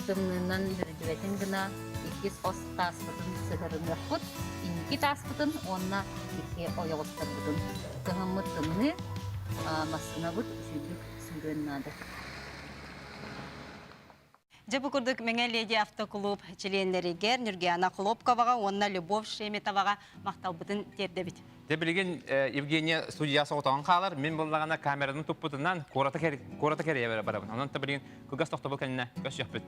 тымнынан бүрдібетін гына ikis os taspıtın sıhırını put, inki taspıtın onna iki oyağıttır budun. Kıhımıttımını masına bud sürdük sürgün nadı. Жабы күрдік Мәңәледе автоклуб членлерігер Нұргияна Хлопковаға, онна Любов Шеметоваға мақтал бұтын терді біт. Білген Евгения студиясы отаған қалар, мен болағана камераның тұппытынан қората кәрі бәрі барабын. Онан та білген күгас тоқты бұл кәніне көз жоқ біт.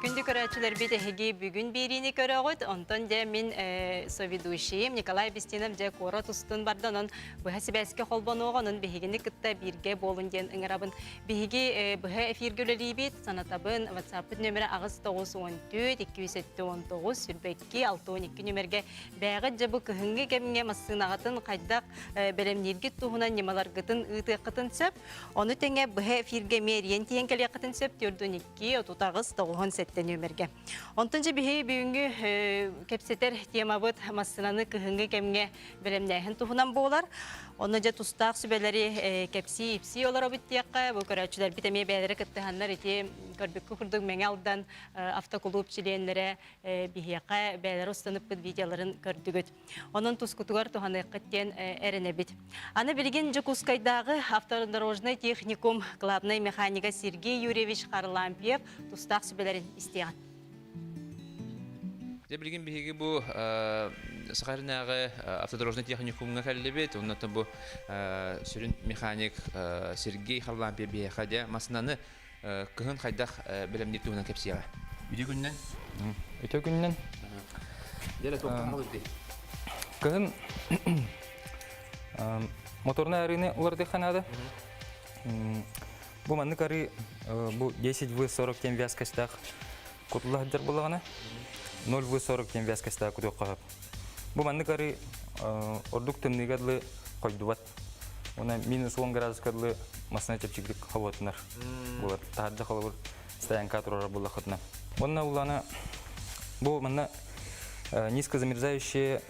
Күнді көрәтшілер бейді әге бүгін беріне көрәғыд, онтан де мен соведущием Николай Бестинов де қора тұстын барды, онын бұға сібәске қолбан оғанын бігені күтті бірге болын ден ұңырабын. Бігі бұға эфиргілері бейт, санатабын WhatsApp нөмірі ағыз 914-219 сүрбәкке 612 нөмірге бәғыт жабы күхінгі кәмінге массынағатын қайдақ бәлемнерге туғынан немалар ғытын ұйты қытын сөп, оны тәңе бұға эфирге мериен тиен кәлі қытын сөп, 412-37 нөмірге. Онтыншы бігі бүгінгі кәпсетер темабыт массынаны күхінгі кәмінге бәлемнәйін туғынан болар. Оны жа тұстақ сүбәлері кәпсі, ипсі олар обыттияққа, бұл көрәтшілер бітәме бәлері күттіғанлар еті көрбеккі күрдің мәңе алдан автоклуб членлері бігияққа бәлері ұстанып бұд видеоларын көрдігіт. Оның тұскутығар туғаны қыттен әріне біт. Аны білген Жокускайдағы автодорожный техникум главный механика Сергей Юрьевич Харлампиев тұстақ сүбәлерін істеған. Білген бігі бұл Сақарынағы автодорожный техникумға кәлі бет, оннатын бұл сүрін механик Сергей Харлампиев бейхаде масынаны күхін қайдақ білімдер туғынан кәпсияға. Үйде күннен? Өте күннен. Дере тоқтан алып дейді. Кыһын моторный арыны уларды ханада. Бу манны кары бу 10В40 тем вязкостах кутулахдар булагана. 0В40 тем вязкостах кутук калып. Бу манны кары ордук тымныгадлы койдубат. Она минус 10 градускадлы масна тепчиклик хавотнар. Булар тахадда халабыр стоянка турара булахатна. Онна улана бу манна низкозамерзающее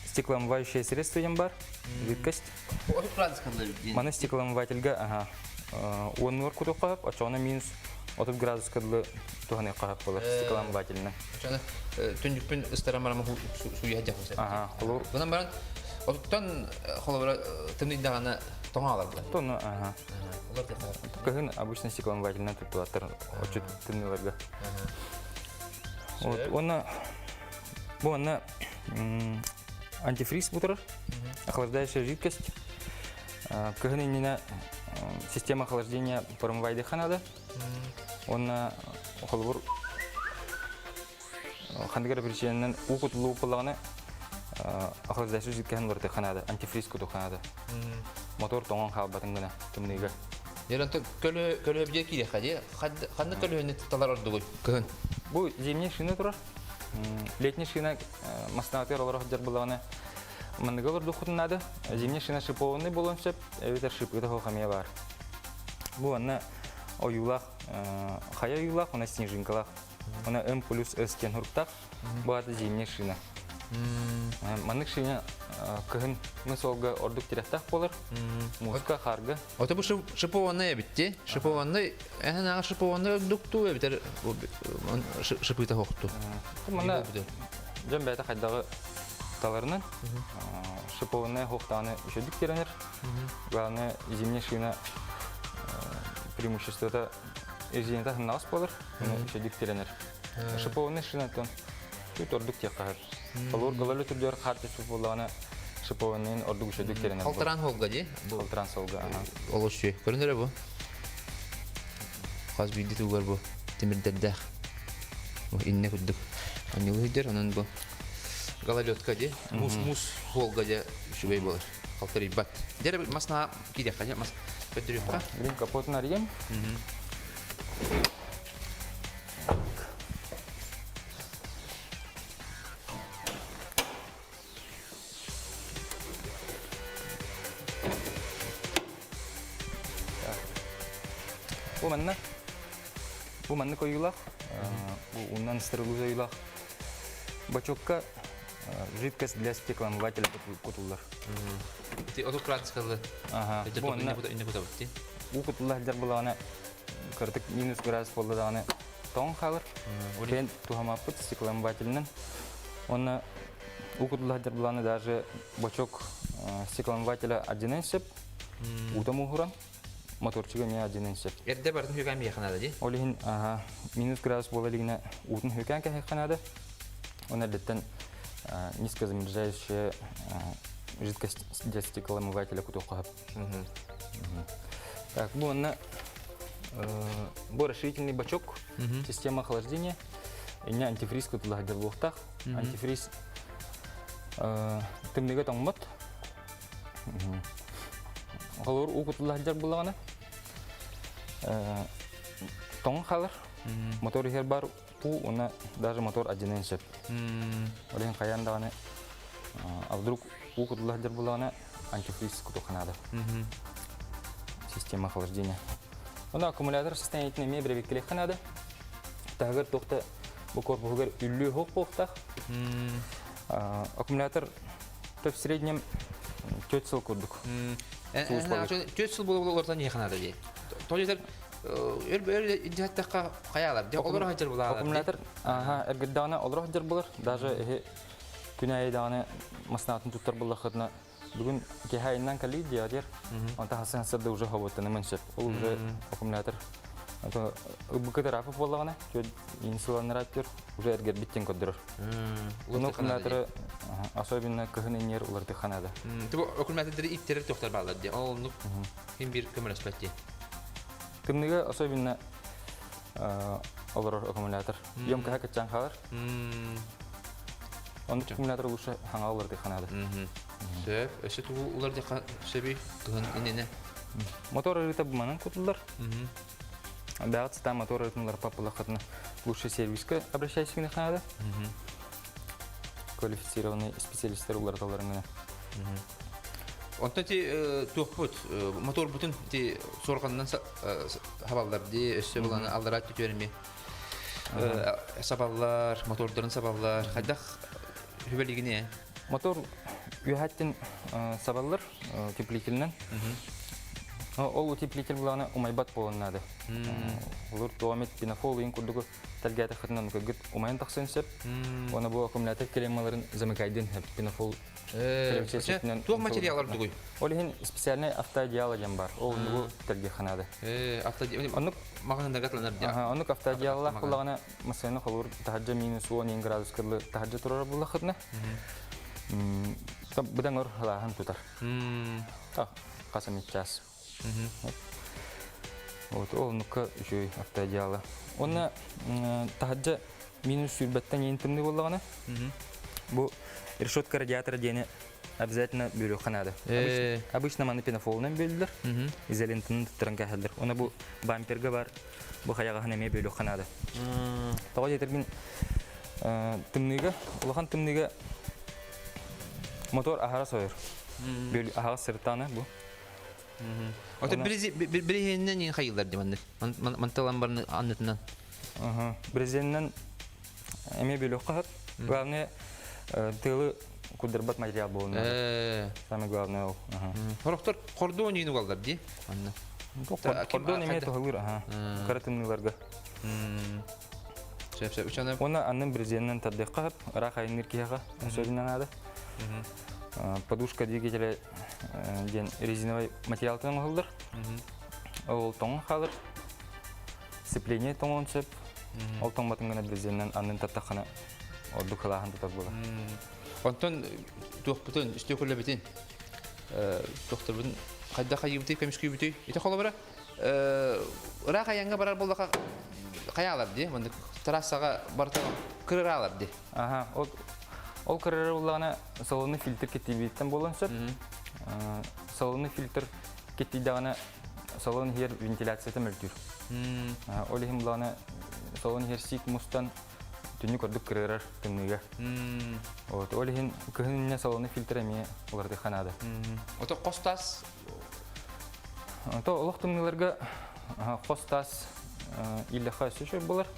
стеклоомывающее средство ямбар, жидкость. Мана стеклоомывательга, ага. Он нор куту кап, а чона минус 30 градус кадлы туханы кап булар стеклоомывательный. Чона түндүкпүн ыстарамарама суя жаксы. Ага, холор. Бунан баран оттан холора тымдагана тоңа аларды. Тону, ага. Олар да бар. Кыгын обычно стеклоомывательный туттуаттар очут тымныларга. Вот, она бу она антифриз бутар, охлаждающая жидкость. Кыгынына система охлаждения промывайды ханада. Он холбур хандагар причинен укутлуу палагына охлаждающий жидкость лорды ханада, антифриз куту ханада. Мотор тоңон халбатын гына тымныга. Яранты көлө бие кире хади, ханны көлөнү талар ордугу. Кыгын. Бу зимний шина турар. Летний шина маснатыр олар хаджар булагына. Мандыгалар духутун надо. Зимний шина шипованный болонсеп, эвитер шипыта хохамия бар. Бу анна оюлах, хая юлах, она снежинкалах. Она М плюс С кен хуруктак. Бу аты зимний шина. Маннык шина кыгын мысолга ордук тирехтах болар. Музыка харга. Ото бу шипованный битти. Шипованный, ага шипованный дукту эвитер шипыта хохту. Мана жан бәйті қайдағы таларынан шипованный хоқтаны үшедік теренер. Главное, зимний шина преимуществото резинета хыннағыс болар, үшедік теренер. Шипованный шинатон тут ордук тек қағыр. Олар ғалалы түрдер қарты шипованный шипованный ордук үшедік теренер. Қалтыран холга де? Қалтыран солға. Олошчу. Көріндері бу? Қаз бейді туғар бу. Темірдердәқ. Инне күддік. Аннелы хидер, анан бу. Гололедка де? Мус холга де шубей болар. Қалтыры бат. Дәрі масна кидек қаде? Мас көтіріпқа? Грим капотын арген. Бу манны коюлах, бу уннан стерилиза юлах. Бачокка жидкость для стеклоомывателя кутулар. Ти оту кратскалы. Ага. Бу инне кута битти. Бу кутулар жар булагана кыртык минус градус болдаганы тоң халыр. Бен тухамапыт стеклоомывательнен. Онна у кутулар жар булаганы даже бачок стеклоомывателя одиненсеп. Утаму хуран. Моторчыга меня одиненсеп. Эрде бардын хүгән бия ханада ди. Олихин минус градус болалигина утын хүкән кәһә ханада. Он әдеттән низкозамерзающая жидкость для стеклоомывателя куту кахап. Так, бу на бу расширительный бачок, система охлаждения. И не антифриз кутулах дер лохтах. Антифриз тымныга тоңмат. Холор у кутулах дер булагана. Тоң халар. Мотор хер бар у, она даже мотор одиненсеп. Олен каяндаганы а вдруг у кутулах дер булагана антифриз куту ханада. Система охлаждения. Она аккумулятор состоятельный мебель келек ханада. Тагыр тохта бу корпусгар үллү хок бохтах. Аккумулятор в среднем 4 сыл курдук. 4 жыл болуп ортан не ханада ди. Тоҗер өр иҗаттакка каялар. Олар хаҗыр булалар. Аккумулятор эргедданы олар хаҗыр булар. Даже күнәйданы маснатын туттар булахытна. Бүгүн кехайнан кали диадер. Анда хасан сырды уже хавоттаны меншеп. Ол уже аккумулятор. Это букатарафы боллагана. Жö инсуланратор уже эргер биттен коддырыр. Бу аккумуляторы особенно кыгыннер уларды ханада. Ту аккумуляторды иттер токтар балдар ди. Ол ну ким бир көмөр аспатти. Кымныга особенно олар аккумулятор. Ёмкаха качан халар. Он аккумулятор лучше хангалар ди ханады. Сөп, өсі туғы олар дека сөбей тұғын инене. Мотор ырыта буманан кутулар. Бәғат ста мотор ырытынлар папылақытына лучше сервиске обращайся к ханады. Квалифицированные специалисттер улар таларыңына. Онтан ти туқпут, мотор бүтін ти сорғаннан хабалдар ди, өсі боланы алдарат түтөріме. Сабаллар, мотордарын сабаллар, қайдақ хүбелігіне? Мотор үйәттен сабаллар утеплителінен. Ол утеплитель бұлағына умайбат болынады. Олар туамет пенофол ең күрдігі тәлгәті қытынан көгіт умайын тақсын сеп. Оны бұл аккумулятор келемаларын замыкайден пенофол Туқ материалар дүгой? Ол ең специальный автоидеал деген бар. Ол бұл тәлге қанады. Мағанында ғатланар? Онық автоидеаллар бұлағына мысайны қолыр тахаджа минус 10 градус кірлі тахаджа тұрар бұлақ қытына. Бұдан өр лағын тұтар. Қасым етчас. Ол нұққа жөй автоидеалы. Оны тахаджа минус сүрбәттен ентімді болағына. Бұл решетка радиатора дені обязательно бөлі қанады. Обычно маны пенофолынан бөлілер, изолентінің тұттырын кәхілдір. Оны бұл бамперге бар, бұл қаяға ғанаме бөлі қанады. Тауға жетірген тымныға, ұлақан тымныға мотор ағара сойыр. Ағара сырттаны бұл. Бірегенінен ең қайылдар деманды? Манталан барын аннытынан? Бірегенінен әме бөлі қағыр. Главное, тылы кудырбат материал болуна. Самое главное ол. Хорохтар кордон үйіні қалдар, де? Кордон еме тұғылыр, қаратымныларға. Оны анның бірзенінен таддық қағып, ұрақ айыныр кейіға сөзінен ады. Подушка двигателя резиновый материал тыңын қылдыр. Ол тоңын қалыр. Сцепление тоңын сөп. Ол тоңбатын ғана бірзенінен анның таттақына орду қылағын тұтақ бұға. Онтан туақпытын, үсте көрлі бітін, тоқтар бұдың қайда қайы бұтый, көмішкей бұтый. Еті қолы бұра, ұрақ аяңға барар болдаққа қая алар де, трассаға бартаға кірір алар де. Ол кірір болдағына салоны фильтр кетті бейттен болын сөп. Салоны фильтр кетті дағына салон хер вентиляцияты мөлтір. Ол ехім болдағына салон хер сик мұстан түнні көрдік кірерар түнніге. Ол ехін күхініне салоны фильтр әме оларды қанады. Ото қостас? Олық түннілерге қостас иліға сөші болар.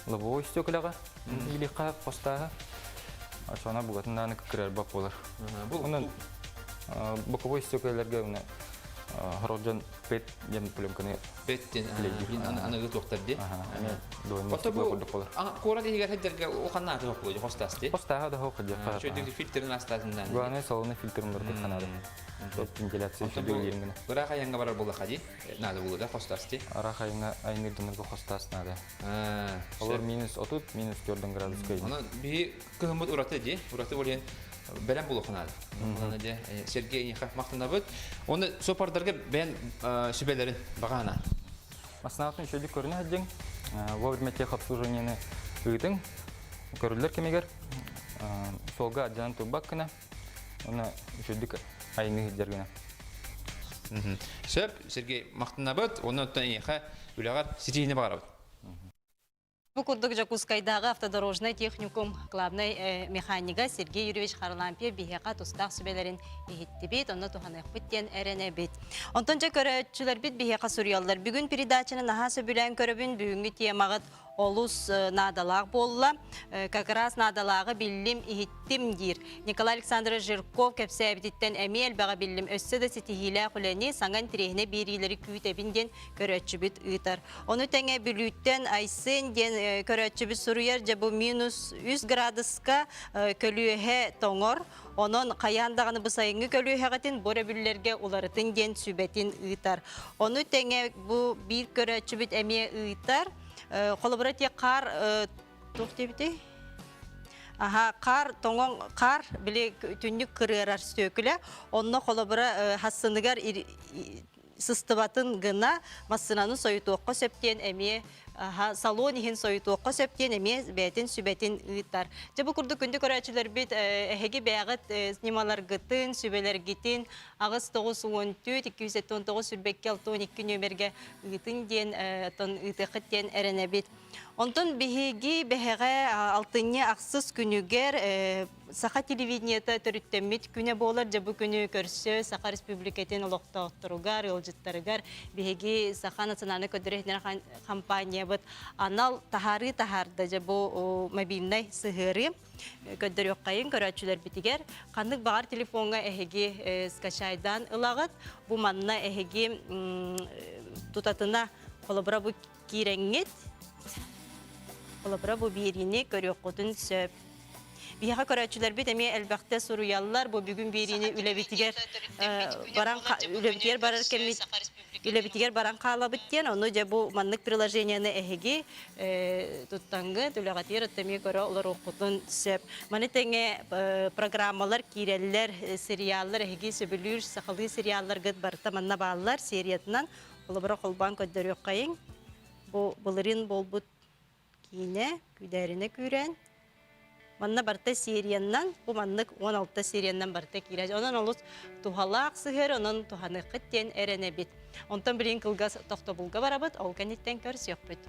Лобовой стеклаға иліға қостаға. Ачуана бұғатындағыны кірер бап болар. Боковой стеклаларға Хорожан пет ем пленканы. Петтен анығы тоқтар де. Ото бұл қорады егер хәддерге оқанна атығы қойды, қостас де? Қостаға да қоқыды. Шөйдегі фильтрін астазынан. Главное салоны фильтрін бұрды қанады. Вентиляция шөйдегі ерінгіні. Бұрақ аяңға барар болды қади? Нады болу да қостас де? Арақ аяңға айнырдыңырға қостас нады. Олар минус 30, минус 4 градус көйді. Оны бей күхімбіт ұраты де? Ұраты болен бәрін бұл оқынады. Оны де Сергей Нехов мақтына бұд. Оны сопардарға бән сүбелерін бағана. Масынағатын шөйді көріне әддің. Вовремя тех обслуживанияны ұйдың. Көрілер кемегер. Солға әдден тұбақ кіна. Оны шөйдік айны дергені. Сөп, Сергей мақтына бұд. Оны өттен еқа үліғар сетейіне бағара бұд. Букурдук Жакускайдағы автодорожный техникум главный механика Сергей Юрьевич Харлампия бихеқа тустақ сүбелерін ехетті бет, оны туғанық біттен әріне бет. Онтонча көрәтшілер бет бихеқа сүріялдар. Бүгін передачаны наға сөбілен көрібін бүгінгі темағыт олус надалақ болла. Как раз надалағы білім ехеттім дир. Николай Александрович Жирков кәпсі әбдеттен әмел баға білім өссі де сетихилі құләне саңан тірехіне берилері күйтебінден көрәтші бет ұйтар. Оны тәңе бүліттен айсын ден көрәтші бет сұруяр жабы минус 100 градуска көліе тоңор. Onun қаяндағаны бұсайыңы көлі әғатын бұра бүллерге оларытын ден сүбетін ұйтар. Оны тәңе бұл бір көрәтші бет әме ұйтар. Қолыбыра тек қар тоқтебіті? Қар, тоңон қар біле түннік кірерар сөкілі. Онына қолыбыра хасыныгар сыстыбатын ғына масынаны сойытуққа сөптен әме салон иһин сойтуокка сөптен эме бәтин сүбәтин ыыттар. Жабы курдук күндү көрәчүләр бит эһеги бәгыт снималар гытын, сүбәләр гитин, агыс 914 219 сүрбәккә 12 нөмерге ыытын ден тон ыытыкыт ден әрәнә бит. Онтон биһиги бәһәгә алтынны аксыз күнүгер Саха телевидениета төрүттәмит күнә болар жабы күнү көрсө Саха Республикатын олоқтоқтыругар, ылжыттарыгар биһиги Саха национальный көдөрөтнер компания бит анал тахарды жабы мобильный сыгыры көдөрөк кайын көрәчүләр битигер кандык багар телефонга эһиги скачайдан ылагыт бу манна эһиги тутатына колобра бу киреңет колобра бу бирини көрөк котун сөп. Биһига көрәчүләр бит эми әлбәттә суруяллар бу бүгүн бирини үлебитигер баран үлебитигер барар кемит үлебитигер баран кала биттен аны же бу маннык приложениены эһиги туттангы түләгатер теми көрө олар окутун сөп. Маны теңе программалар киреллер сериаллар эһиги сөбүлүр сахалы сериаллар гыт барта манна баллар сериятынан олобра колбан көдөрөк кайын бу булырын болбут кине күдәренә күрән. Манна барта серияннан, бу маннык 16 серияннан барта кирәҗ. Онан олус тухалак сыгыр, онан туханы кыттен әрәнә бит. Онтан билин кылгас тохтобулга барабыт, ол кәниттән көрс юк бит.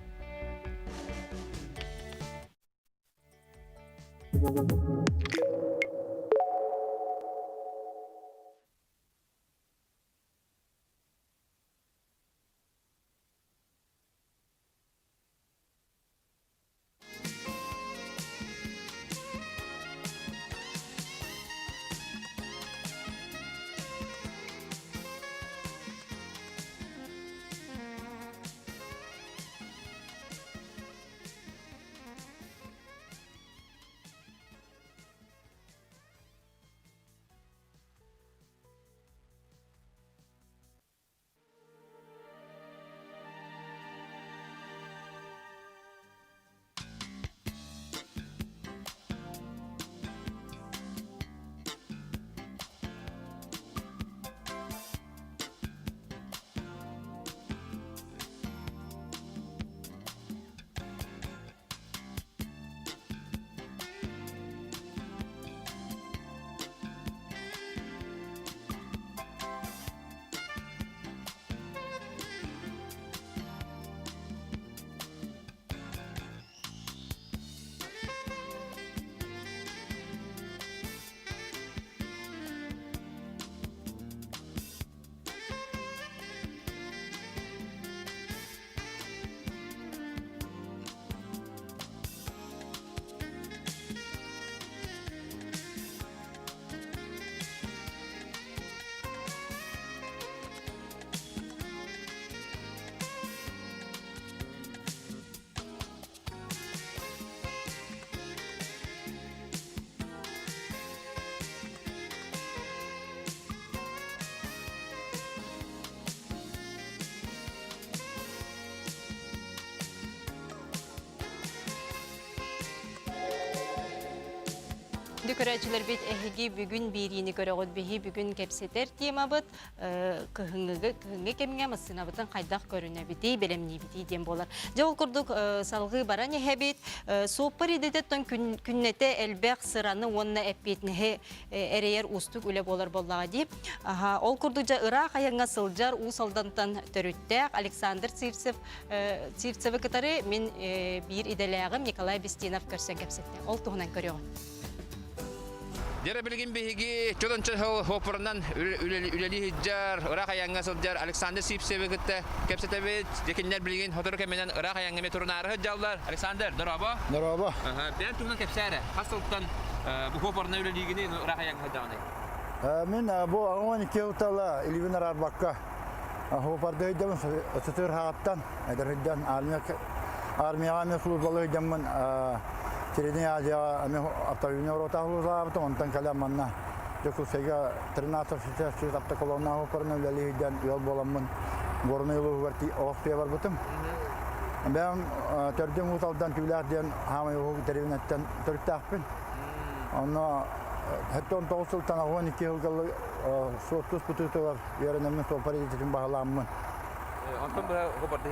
Көрәчүләр бит эһиги бүгүн бирини көрөгөт биһи бүгүн кепсетер тема бит кыһыңгы кемгә масына битен кайдак көрүнә бити белемни бити дем болар. Жол курдук салгы баран эһебит соппар идетен күннете элбек сыраны онна эппетне эрейер устук үле болар боллага дип. Ол курдук ыра каянга сылжар у салдантан төрүттәк Александр Цирцев кытары мен бир иделягым Николай Бестинов көрсән кепсетте. Ол тугынан көрөгөт. Дера билгин биһиги чолонча хопорнан үлели хиджар ырак аянга сылжар Александр Сипсеве гытта кепсетебит декиннер билгин хотор кеменен ырак аянга метурнары хиджаллар. Александр дороба Дороба бен туган кепсәре хастылыктан бу хопорна үлелигини ырак аянга хиджаны. Мен бу 12 утала Иливинар Арбакка хопорда идем сытыр хаттан айдардан армияга мехлузлы идеммен Средняя Азия, ами автовыйны ротахлуза, онтан каляманна. Жокусега 13-16 автоколонна опорна велиһиден yol боламын. Горныйлы варти офтия бар бутым. Мен төрдөн уталдан түләрден хамы теревинеттен төртәппин. Аны хәттон тоғсылтан 12 елгалы сотус бутуталар ярынымны сопаридетин багаламын. Онтон бу хопарды.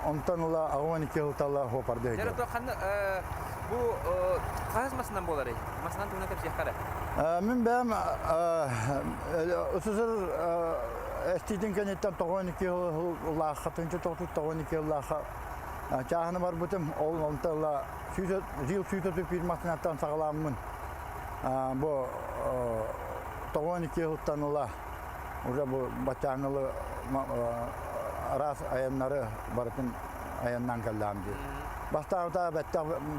Онтон ула агон 2 жылтала хопарды. Жара то ханны бу каз масынан болар. Масынан туна кеп жаккара. Мен бәм усузыр эстидин кенеттен 12 жылла хатынчы 12 жылла чаханы бар бутым ол онтала жил сүйтөтүп фирмасынан сагаламмын. Бу 12 жылтан ула уже бу батаңылы раз аяннары бартын аяннан калламды. Бастарда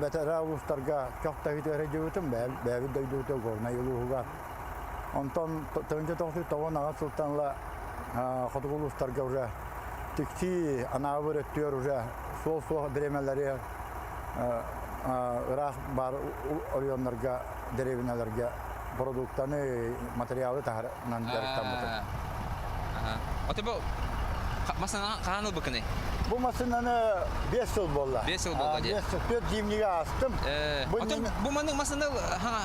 бетера улустарга чокта хитере жөтүм бәби дөйдүтө горна юлуга. Онтон төнчө токту таван ага султанла хотгулустарга уже тикти анавыр өттөр уже сол дремелери рах бар орионнарга деревиналарга продуктаны материалы тахарнан жарыктан. Аты бу масана канал быкыны. Бу машинаны 5 жыл болду. 5 жыл болду. 5 4 жимниге астым. Бу маның масана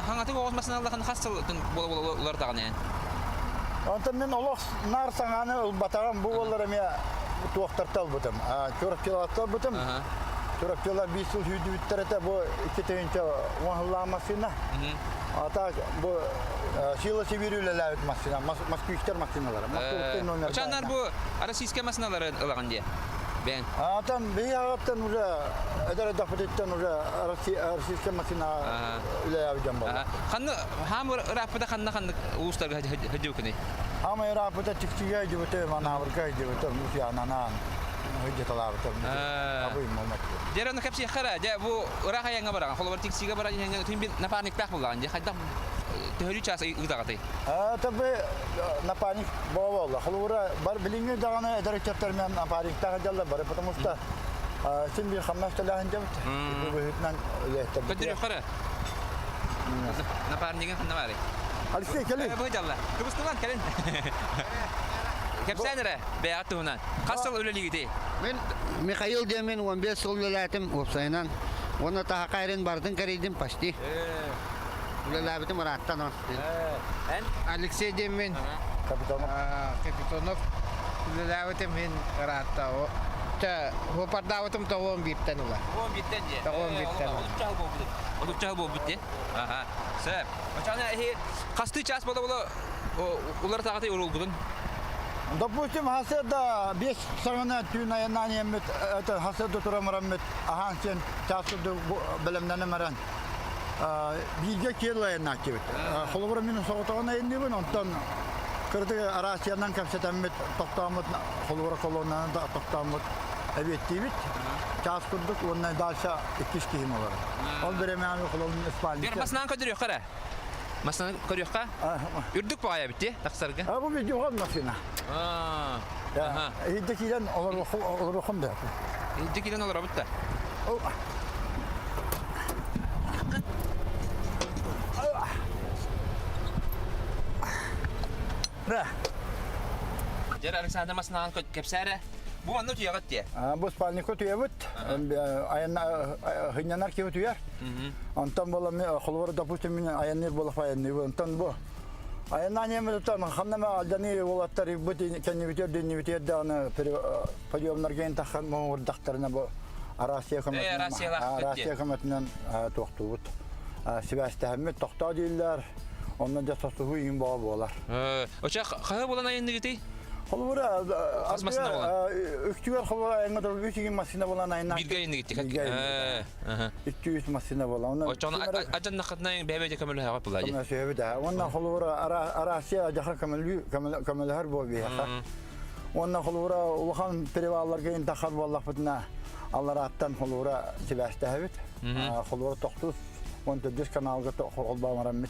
хаңаты гоос масаналардан хасыл болар даганы. Онтон мен олох нар саңаны батаган бу боллар эме туактартал бутум. Чорак килоаттал бутум. Чорак кило 5 жыл хүдүттерете бу 2 төнчө оңла машина. Ата бу Сила Сибирюлеләвит машина, москвичтер машиналары. Очанар бу российская машиналары ылаган ди. Бен. Там бияттан уже эдер дапыттан уже российская машина үләвит жамбал. Ханны хам рапыда ханны устарга хәҗүкне. Ама рапыда тикчиге җибете манавырга җибете мусянанан. Хәҗәталабыты. Абый момат. Дерәне капси хара, дә бу раха янга барган. Холбар тиксиге барган янга тин бит напарник так булган. Дә хәдә тәһүри часы ыдагаты. Табы напарник бавалла. Холбара бар билинге даганы эдәрәчәттәр мен напарник тагыдалла бар, потому что син бир хамнасталаһын җабыт. Бу хитнан лехтә. Кәдер хара. Напарнигы ханна бары. Алексей келин. Бу җалла. Кыбыстан келин. Кепсәнере бәятуна. Касыл үлелиге. Мен Михаил Демен 15 жыл үләтим опсайнан. Оны та кайрын бардын каридим почти. Үләләбитим раттан он. Алексей Демен Капитонов үләләбитим мен ратта о. Та хопардавытым тавон биттен ула. Тавон биттен же. Тавон биттен. Олуччал болду битте. Ага. Сәп. Очаны касты час болду улар тагыты урулдун. Допустим, хаседа 5 сагана түйнайнан это хаседа турамарамет ахансен часыды белемнәне маран. Биге келайна кебет. Холбар минем соготагына эндибен, онтан кырды Россиянан капсетамет токтамыт холбар колоннан да токтамыт эбеттибит. Час курдук, оннан дальше 2 ким алар. Ол беремен колонны Испания. Бер маснан көдүрү кара. Маснан көрөкка? Үрдүк бая битти, таксарга. Бу видео машина. Ага. Иддекиден олар хомда. Иддекиден олар бутта. Ра. Жер Александр маснан кепсәре. Бу аны туягат те. Бу спальнику туябыт. Аяна хынянар кебет туяр. Антон бола мен холбар допустим мен аяннер бола фаянны. Антон бу. Аянна неме тан ханнама алданы волаттар бут кеннебитер деннебитер даны подъемнарга тахан мордактарына бу Россия хөкүмәтеннән токтубут. Себастьмет токта диләр. Оннан да сосугу ин баа болар. Оча кая болан аянны гити? Холбара үктүгөр холбара аянга да 3 машина болан аянна. Бирге инде гитти. 200 машина болан. Оча аҗанна хатнай бәбәҗә камыл һәгап була. Мен сөйбедә. Оннан холбара Россия жаха камыл һәр бу бия. Оннан холбара улхан перевалларга ин тахар боллак бутна. Аллар аттан холбара Себастьбет. Холбара токтус. Онда диш каналга холба мараммит.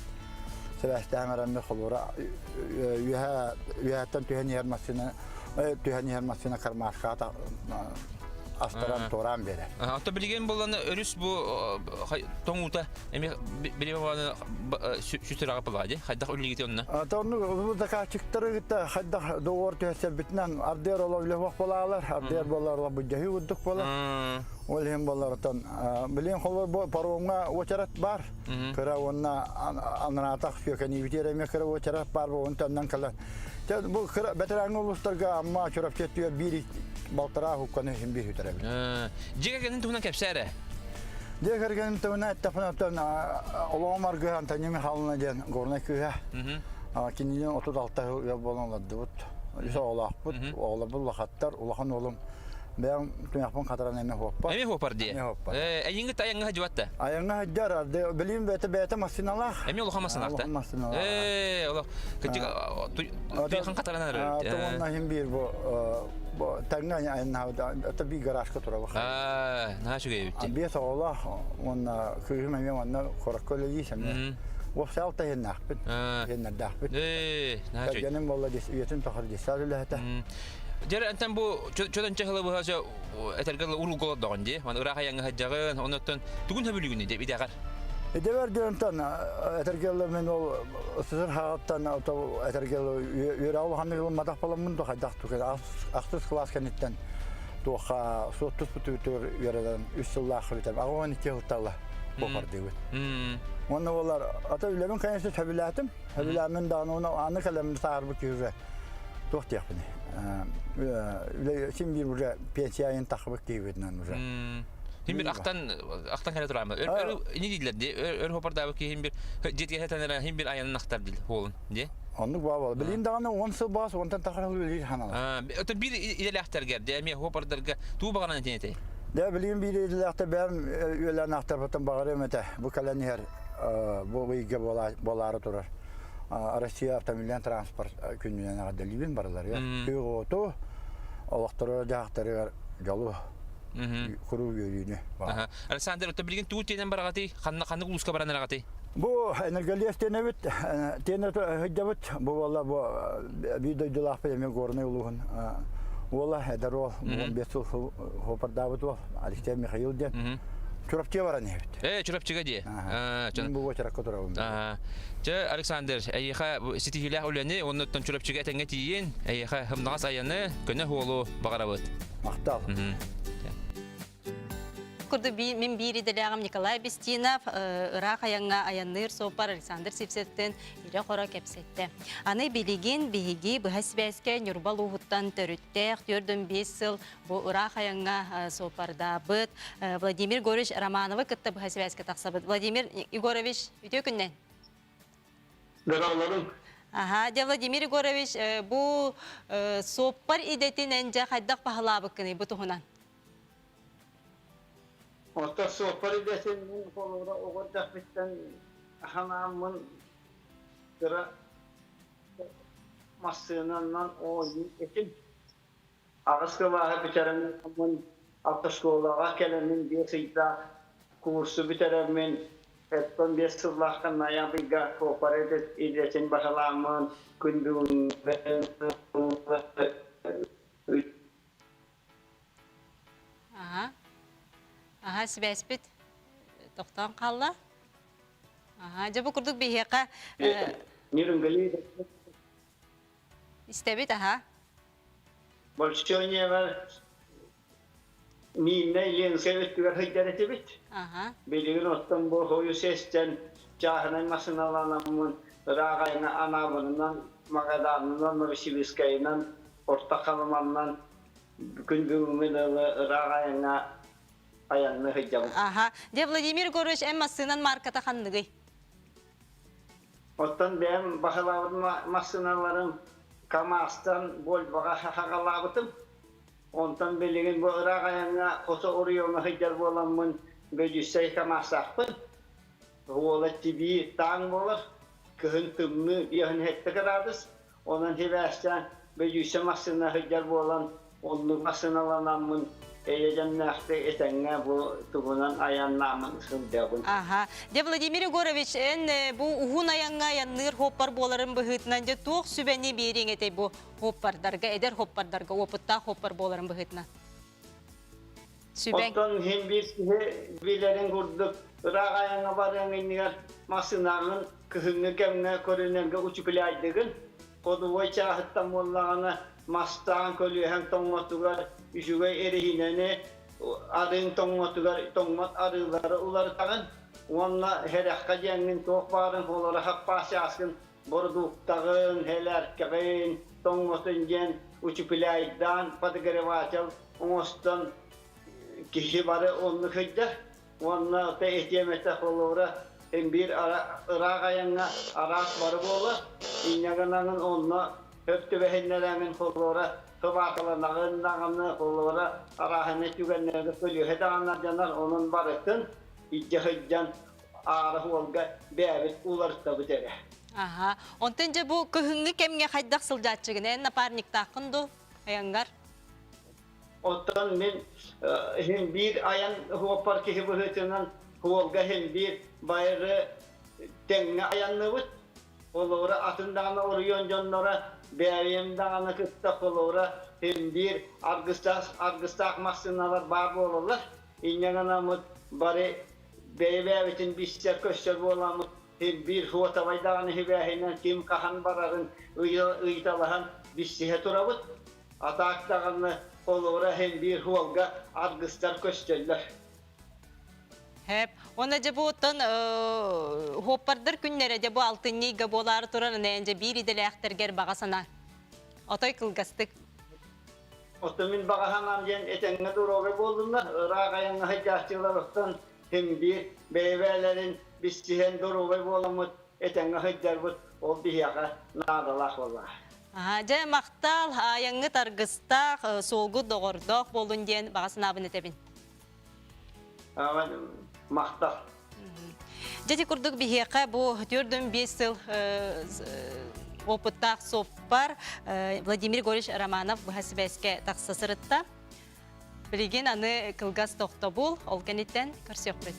Себастьбет холбара юһаттан түйәнер машина кармашката астаран торан бере. Ата билген булганы өрүс бу тоңута эми билебаны сүтөрага булады. Хайда үлгите онна. Атаны бу да качыктыры гитә хайда доғор төсә битнән ардер олы вак булалар, ардер булалар бу җаһи удык була. Ол hem балардан билен холор бо паромга очарат бар. Кыра онна анратак сөкени битереме кыра очарат бар бо онтандан кала. Бу кыра бетераң улустарга амма чурап кетиyor бири балтара хукканы hem bir hütere. Жегенин туна кепсәре. Дегерген туна тафнатан Оломарга Антонио халына ден горна күя. Киниден 36 ел боланлады бут. Иса олақ бут, ола бул хаттар, улахан олым. Ben tüyakpın kataran eme hoppa. Eme hopar diye. Eme hoppa. Ayıngi tayanga hacıvatta. Ayanga haccar de bilim bete masinalar. Eme ulaha masanakta. Masinalar. Ola kıcık tüyakan kataran arıyor. Tamam hem bir bu tanga ayın havda tabi garaj katura bak. Ne şu gibi. Bir soğla ona köyüm eme ona korakole diysen. Bu salta yennak bit. Yennak bit. Ne şu. Benim vallahi yetin tahar disarlı hata. Jadi enten bu çodan çahla bu haja etergal ulu gol dağınca. Man ırak ayanga hacağın ondan tugun habili günü de bir dakar. Edever diyortan etergal men ol sızır hayattan etergal yörav hanı madak palamın da hadak tuker aksız klas kanitten toha sotus putur yöradan üsullah biter. Ağon iki hutalla bokar diyor. Onu olar ata ülemin kayısı tabilatim. Tabilamın da onu anı kalemini sağır bu küve. Toht yapını. Şimdi buraya pensiyayın takıbık diyebilirler buraya. Hem bir aktan kere durar mı? Ne dediler diye? Ör hoparda ki hem bir ciddi hetenler hem bir ayağının aktar değil. Olun diye. Anlık bağlı. Bileyim dağına 10 yıl bas, ondan takaralı bilir hanalar. Öte bir ileri aktar geldi. Emi hopardarga tuğ bağına neydi? De bileyim bir ileri aktar ben ölen aktar batın bağırıyorum ete. Bu kalan yer bu bıyıkı boları durur. Rusya avtomobilden transport günlüğüne kadar libin barılar ya. Köy oto, Allah'tara dağıtları jalı kuru yürüyünü. Alexander, öte bilgin tuğ tenen baragati, kanı uluska baran aragati. Bu enerjili istenevit, tenet hıcavut. Bu valla bu bir de dilak peyami gorne uluğun. Valla eder ol, bu besul hopar davet ol. Alexander Mikhail diye. Çorapçıya var ne evet. Çorapçıga diye. Bu çorap kuturavım. Alexander, ayıha sitihilah ulanı, ondan çorapçıga tengetiyin, ayıha hımnağız ayağını, köne holu bağıravat. Mahtal. Kurdu min biri delagam Nikolay Bistinov, Irak ayanga ayanır sopar Alexander Sivset'ten ire kora kepsette. Anı biligin bihigi bu hasbeske Nurbal Uhut'tan törüttek, gördüm 5 yıl bu Irak ayanga soparda bıt. Vladimir Gorish Romanova kıtta bu hasbeske taksabıt. Vladimir Igorovich, video günden. Dağlarım. Aha, de Vladimir Igorovich bu sopar idetin ence haddak pahalabıkkını bu tuhunan. Orta sohbeti desenin kolunda o kadar bitten hanımın sıra masasından o için ağız kıvağı biteremin amın altı şkolağa gelenin bir sayıda kursu biteremin hepten bir sırlaktan ayağıga sohbeti desenin başalamın gündüğün Aha. Aha, sibespit. Doktan kalla. Aha, jabı kurduk bir heka. Nirungali İstebit aha. Bolşonya var. Minne yensevet bir hıcret bit. Aha. Bilgin ottan bu hoyu sesten cahına masınalanamın rağayna anabından magadanından Novosibirskay'dan Portakalmandan gündüğümün rağayna ayağını hıcabı. Aha. De Vladimir Gorish emmasının markata kandıgı. Ottan ben bakılavın masınalarım Kamas'tan bol baka hakalavıtım. Ondan bilgin bu rağayna kosa oriyonu hıcabı olanmın böcüsey Kamas'akpın. Ola tibi tağın olur. Kıhın tımını yahın hette karadız. Ondan hevesten böcüsey masına hıcabı olan onu masınalanamın Eyecannaxte etenge bu tuğunan ayağınamın sındağın. Aha. De Vladimir Igorovich en bu uhun ayanga yanır hoppar boların bıhıtnan de tuğ sübeni birin ete bu hoppar darga eder hoppar darga oputta hoppar boların bıhıtnan. Süben. Ondan hem bir bilerin kurduk. Irak ayağına varın iniyor masınağın kıhını gemine korunenge uçukulaydıgın. Kodu voy çahıttan mollağına mastağın kolüyen tomotugarÜşüge erihinene arın toңмот arıları uları tağın. Onunla herek kajenmin toq barın olara hak başasın. Borduktağın, helerkeğin, toңmotun gen uçupilaydan, patıgırıvaçal, oňostan kişi barı onu hıcda. Onunla da ehtiyemete olara bir ırağayana aras barı bola. İnnegananın onunla höptü behenlerinin olara kıvakalanağın dağını olara arahını tügenlerine kölüyor. Hedağınlar canar onun barıtın. İcce hıccan ağrı olga beyabit ularısta bitere. Aha. Ondan bu kıhıngı kemge haydak sılcatçıgın en naparnik takındı ayangar. Ondan men hem bir ayan hopar ki hıbıhıtının olga hem bir bayrı tenge ayanlıvıt. Olara atındağına oruyon canlara beyabimdağına kıstak olara hem bir argıstak maksınalar bar olurlar. İnyananamut bari beybevitin bir köşer bolamut hem bir huvatavaydağını hibahinen kim kahan bararın ıytalahan bir sihe turabut. Ataktağını olara hem bir huvalga argıstar köşerler. Hep. Ona bu otan hoppardır günlere bu altın niga bolar turan nence bir idele aktarger bagasana. Otoy kılgastık. Otomin bagahanam jen etenge duroge boldunlar. Rağayan hajjahçılardan hem bir beybelerin bistihen duroge bolamut etenge hajjarbut o bihaka nadalak vallahi. Aha, je maktal ayangı targıstak solgu doğurduk bolun diyen bagasına abone tebin. Aman maktal. Jadi kurduk biheka bu gördüm 5 yıl опыттақ соппар Владимир Горич Романов bu hasibeske taqsasırıtta. Bilген аны kılgas toqta bul, ol kenitten körsök bet.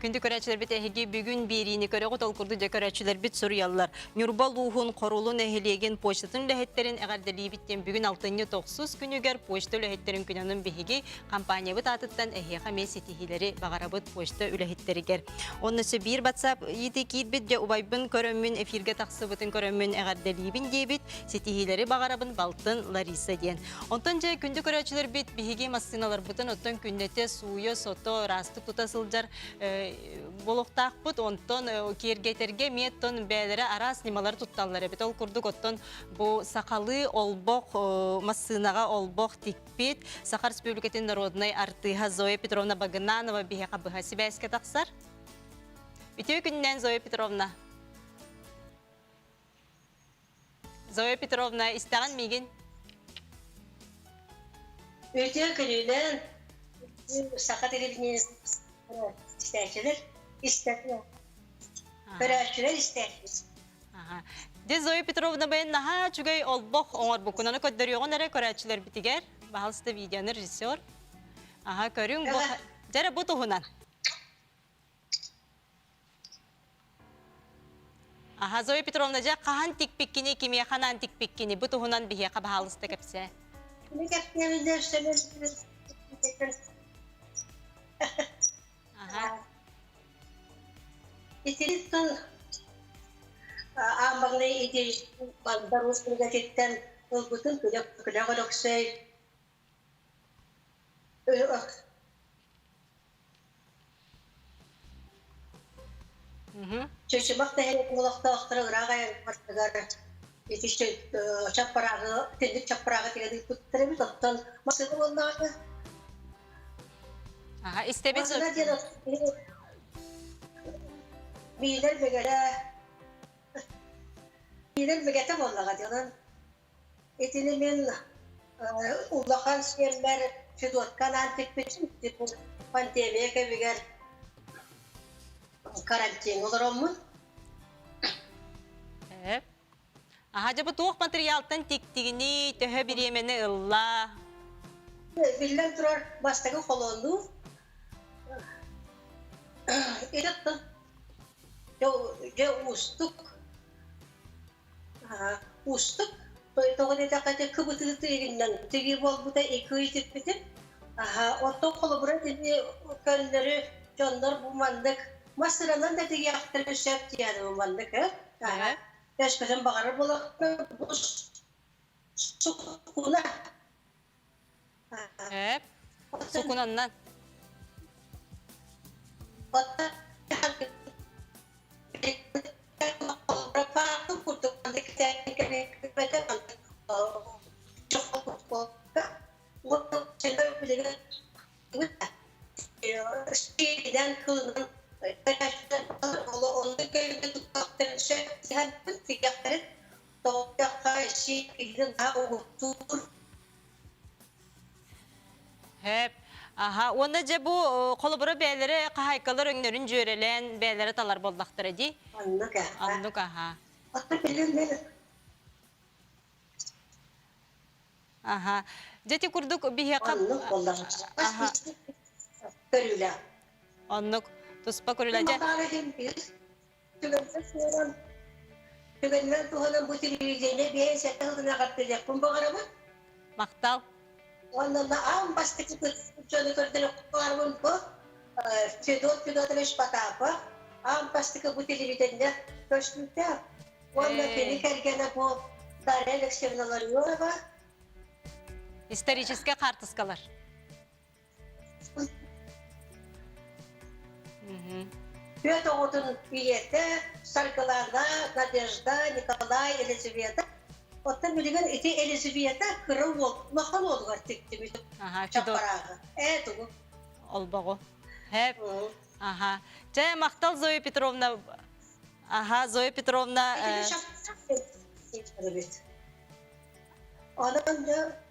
Күнді көрәчілер бит әхеге бүгін берейіні көрі ғытал күрді де көрәчілер бит сұрыялар. Нюрба луғын қорулын әхелеген почтатын ләхеттерін әғардалі біттен бүгін 6-9 күнігер почта үләхеттерін күнінің бігеге компания бұт атыттан әхеға мен сетихилері бағара бұт почта үләхеттерігер. Онысы бір батсап еті кейт бит де ұбайбын көрімін эфирге тақсы бұтын көрімін әғардалі бін де бит сетихилері бағарабын балтын Лариса ден. Онтан жа күнді көрәчілер бит бігеге массиналар бұтын оттан күннете суйы, сото, растық тұтасылдар Болохтақ бұд, онтон кергетерге меттон бәлері арас немалар тұтталары бет. Ол күрдік оттон бұл сақалы олбоқ, массынаға олбоқ тикпет. Сақар Республикатын народной артыға Зоя Петровна Багынанова бігеға бұға сібәске тақсар. Үтеу күннен Зоя Петровна. Зоя Петровна, істаған меген? Үтеу күннен сақат елебінен İsterçiler, isterler. Körәççüler isterimiz. Aha. De Zoya Petrovna ben naha çugay olbok oңор bukunаны көддөрүгөн эре көрәчилер битигер. Баһалсты видеоны режиссер. Aha көрүң бу жара бу тухунан. Aha Zoya Petrovna ja кахан тикпиккини кимия ханан тикпиккини бу тухунан бихе баһалсты кепсе. Ne kaptığımızda söylersiniz. Aha. İtirik ton ambağını idiş barusunu gazetten olgutun kıda koloksay. Çeşimak da hele kulakta aktarı ırağaya vartıgar. İşte çaparağı, tendik çaparağı diye tutturabilir. Toptan masada onlarla. Aha istebet Masada diye Bilir begete vallahi diyorlar. Etini men ulakan yerler şudotkan antik biçim tipu pandemiye kebiger karantin olur mu? Evet. Aha bu tuğ materyaldan tiktigini töhe bir yemeni ılla. Bilmem durar bastaki kolonu. İrattı. Jo ustuk. Ustuk. Toğda takate kıbıtı tığından tıği bol bu da iki bitim. Orta kolabora dedi könleri jonlar bu mandık. Masranan da tıği aktırı şeft yani bu mandık. Yaşkazan bağırır bulakta bu sukuna. Evet. Sukunandan. Hatta Hep. Aha, onda je bu kolabora beylere kahaykalar öňlerin jörelen beylere talar boldaktar edi. Anlık aha. Aha. Jeti kurduk bihe kap. Aha. Anlık. Tuspa körüle je. Maktal. Ondan da am bastaki çocuk ördele kuarmın bu. Çedot beş patapa. Am bastaki bu televizyonda köşkünde. Ondan beni kergene bu dar eleksiyonlar yok ama. Историческая карточкалар. Петр Отun bilete, Sarkılarda, Nadejda, Nikolay, Elizaveta. Otta bilgen iti Elizaveta kırıl oldu. Makal oldu artık gibi. Aha, Çaparağı. Evet o. Olbağı. Hep. Aha. Jaya maktal Zoya Petrovna. Aha, Zoya Petrovna. Ondan da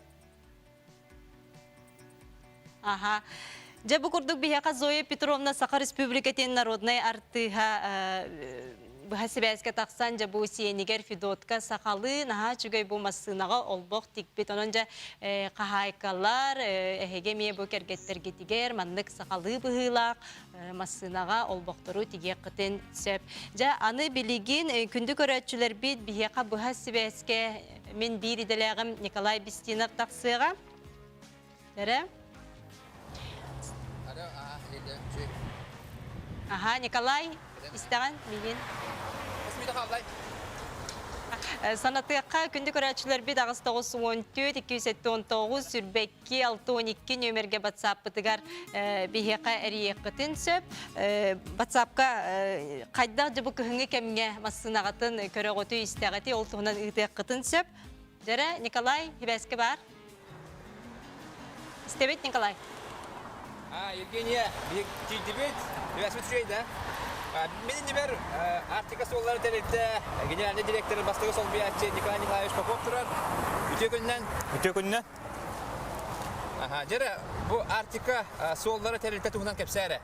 Ага. Жабы курдук бияка Зоя Петровна Саха Республикатын народной артыха бахасыбайска таксан жабы сиенигер Федотка Сахалы наха чугай бу масынага олбок тикбет ононжа кахайкалар эхеге мие бу кергеттер гетигер маннык Сахалы быхылак масынага олбоктору тиге кытын сөп. Жа аны билигин күндү көрөчүлөр бит бияка бахасыбайска мен бириделегим Николай Бестинов таксыга. Дәрә? Aha, Nikolay, isteyen bilin. Sanatıyaka kündük öğrenciler bir dağıs 914 279 sürbekki 612 nömerge WhatsApp bıtıgar biheka eriye kıtın söp. WhatsApp'ka kayda cıbı kıhıngi kemge masınağıtın köre gotu isteğati oltuğundan ıhtıya kıtın söp. Jere, Nikolay, hibeski var. İstebet Nikolay. Евгения, Тибет, смотри, да? Мен дебер Артика соллары телетте генеральный директор бастыгы сол биятчы Николай Николаевич Попов турар. Үтө күннен. Ага, жара бу Артика соллары телетте туһунан кепсәре.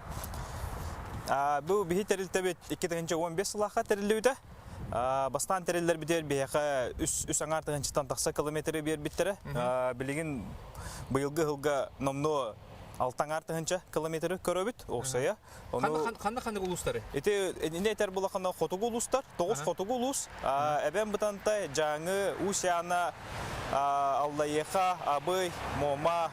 Бу бихи терилтебит 2015 сылаха терилүүтэ. Бастан териллер битер бияка үс аңар тыгынчытан такса километри бер биттере. Билигин быйылгы хылга номно алтаңар тыгынча километри көрөбүт. Оксая. Кандай улустары? Эти инетер булакана хотугу улустар, 9 хотугу улус. Эбен бутантай жаңы усяна Аллайха, Абый, Мома,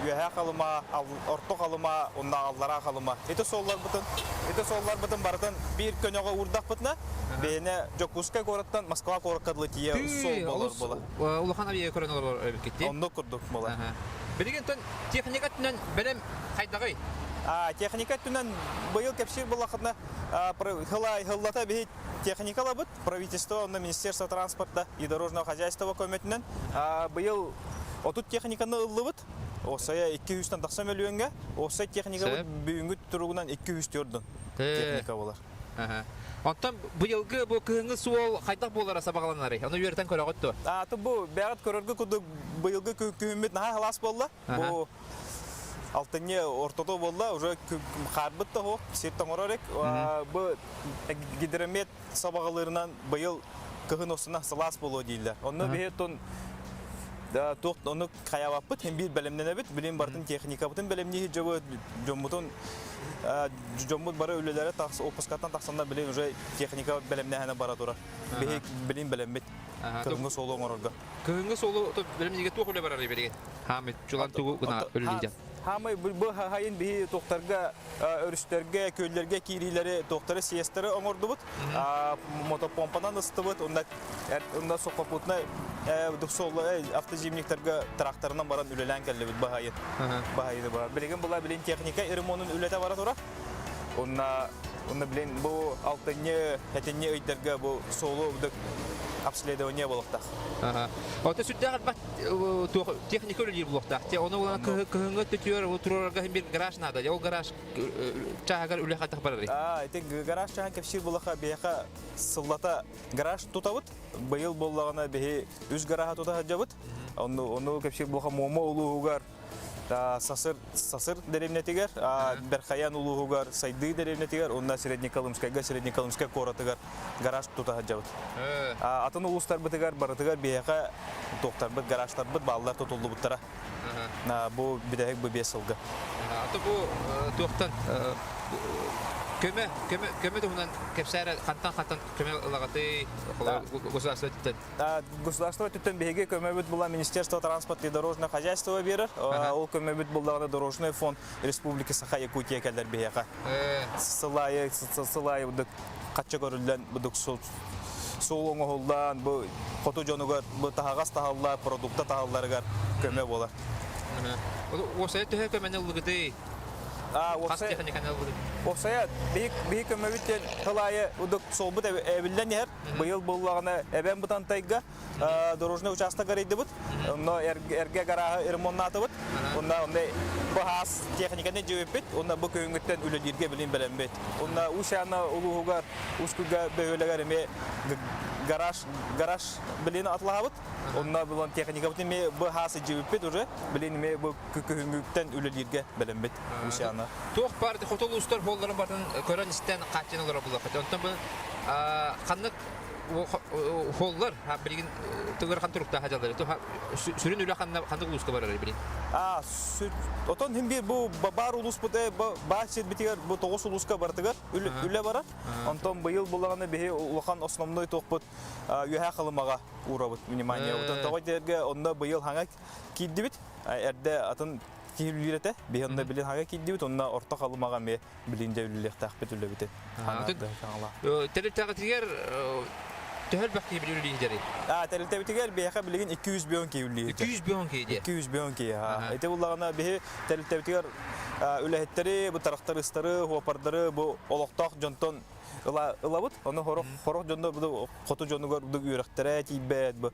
Юха калыма, Орто калыма, онда Аллара калыма. Это соллар бутын бартын бир көнөгө урдак бутна. Бене Жокуска городтан Москва городкадлы тие сол болор бола. Улахан абия көрөнөр кетти. Ондо курдук бола. Билигентен техника түнөн белем кайдагай. Техника түнөн быйыл кепшир булакына хыллата бит техникала бут правительство, Министерство транспорта и дорожного хозяйства көмөтүнөн быйыл отут техниканы ыллыбыт. Осая 200 такса миллионга, осай техника бүгүнгү туругунан 200 төрдүн техника болар. Онтан быйылгы бу кыһыңы суол кайдак болара сабагаланары. Аны үйрөтөн көрөгөттү. Бу бягат көрөргө куду быйылгы күмүт наха халас болла. Бу алтыне ортодо болла, уже карбыт та хо, сиртон орорек. Бу гидромет сабагаларынан быйыл кыһын осуна салас боло дейлер. Оны бетон да тоқт оны каябаппыт, hem bir белемненебит, билим бартын техника бутын белемни жабы жоммутун жоммут бара өлелері таксы опускаттан таксанда билим уже техника белемнехане бара тура. Билим белембит. Кыһыңы солу оңорга. Кыһыңы солу белемниге туох өле барары берген. Хамит жулан тугу гына өлелейден. Хамы бу хайын би тоқтарга өрүстөргө, көйлөргө кирилери тоқтары сиестери оңордубут. Мотопомпадан ыстыбыт, онда сокопутна дусол автозимниктерге тракторунан баран үлелен келлебит бахайы. Бахайды бар. Билеген була билен техника ремонтун үлете бара тура. Онда билен бу алтыне, хетине өйдерге бу солу обследование болуктак. Ота сүттәгәр бат техника үлелер булуктак. Оны улан кыһыңы төтөр, утурарга бир гараж надо. Ол гараж чагар үле хатак барыр. Эти гараж чаган кепшир булака бияка сыллата гараж тутабыт. Быйыл боллагана бихи үз гаража тута жабыт. Оны кепшир булака момо улуугар сасыр деревнетигер, Берхаян улуугар сайды деревнетигер, онда Среднеколымская коратыгар гараж тута жабыт. Атын улустар бытыгар барытыгар бияка токтар быт гаражтар быт балдар тотулду буттара. Бу бидек бу 5 жылга. Аты бу токтан көмө дөнен кепсәре хаттан көмө лагаты государство төтен беге көмөбүт була Министерство транспорта и дорожного хозяйства берер. Ол көмөбүт була дорожный фонд Республики Саха-Якутия келдер бега. Сылайы будык качча көрүлгөн будык сол оңолдан бу коту жонугар бу тагас тагаллар продукта тагалларга көмө болар. Осай төһө көмөнө улгыды. Осая бик көмөбүттен кылайы удук солбут эбилден ер быйыл буллагына эбен бутан тайга дорожный участок гарыйдыбыт. Но эрге гарагы ремонтатыбыт. Онда бахас техниканы жөбөт. Онда бу көңүттен үлөдирге билин беленбет. Онда ушана улуугар ускуга бөөлөгөр эме гараж билин атлабыт. Онда булан техника бутын ме бу хасы жөбөт уже билин ме бу көңүттен үлөдирге беленбет. Ушана Туох барды хотол устар болларын бардын көрөн истен качыналар булат. Онтон бу каннык холлар билген төгөр кан турукта хажалар. Сүрүн үлө кандык улуска барар билин. Отон hem bir bu бар улус буте башит битигер бу 9 улуска бартыгар үлө барар. Онтон быйыл булганы бе улахан основной токпут юха кылымага урабыт внимание. Отон тогойдерге онда быйыл хаңа киддибит. Эрде атын кийлүрете беонда билен хага киддибит. Онда орто калымага ме билинде үлүлек такпет үлө бите. Телетагытыгер Töhel bakki biliyor lideri. Telte bitiger beyaka bilgin 200 milyon kiyuli. 200 milyon kiydi. 200 milyon kiy. Ete bullagana behi telte bitiger ülehetleri bu taraktar ıstarı, hopardları bu oloqtaq jonton ılabıt. Onu horok jonda bu qotu jondugar bu yürektere tibet bu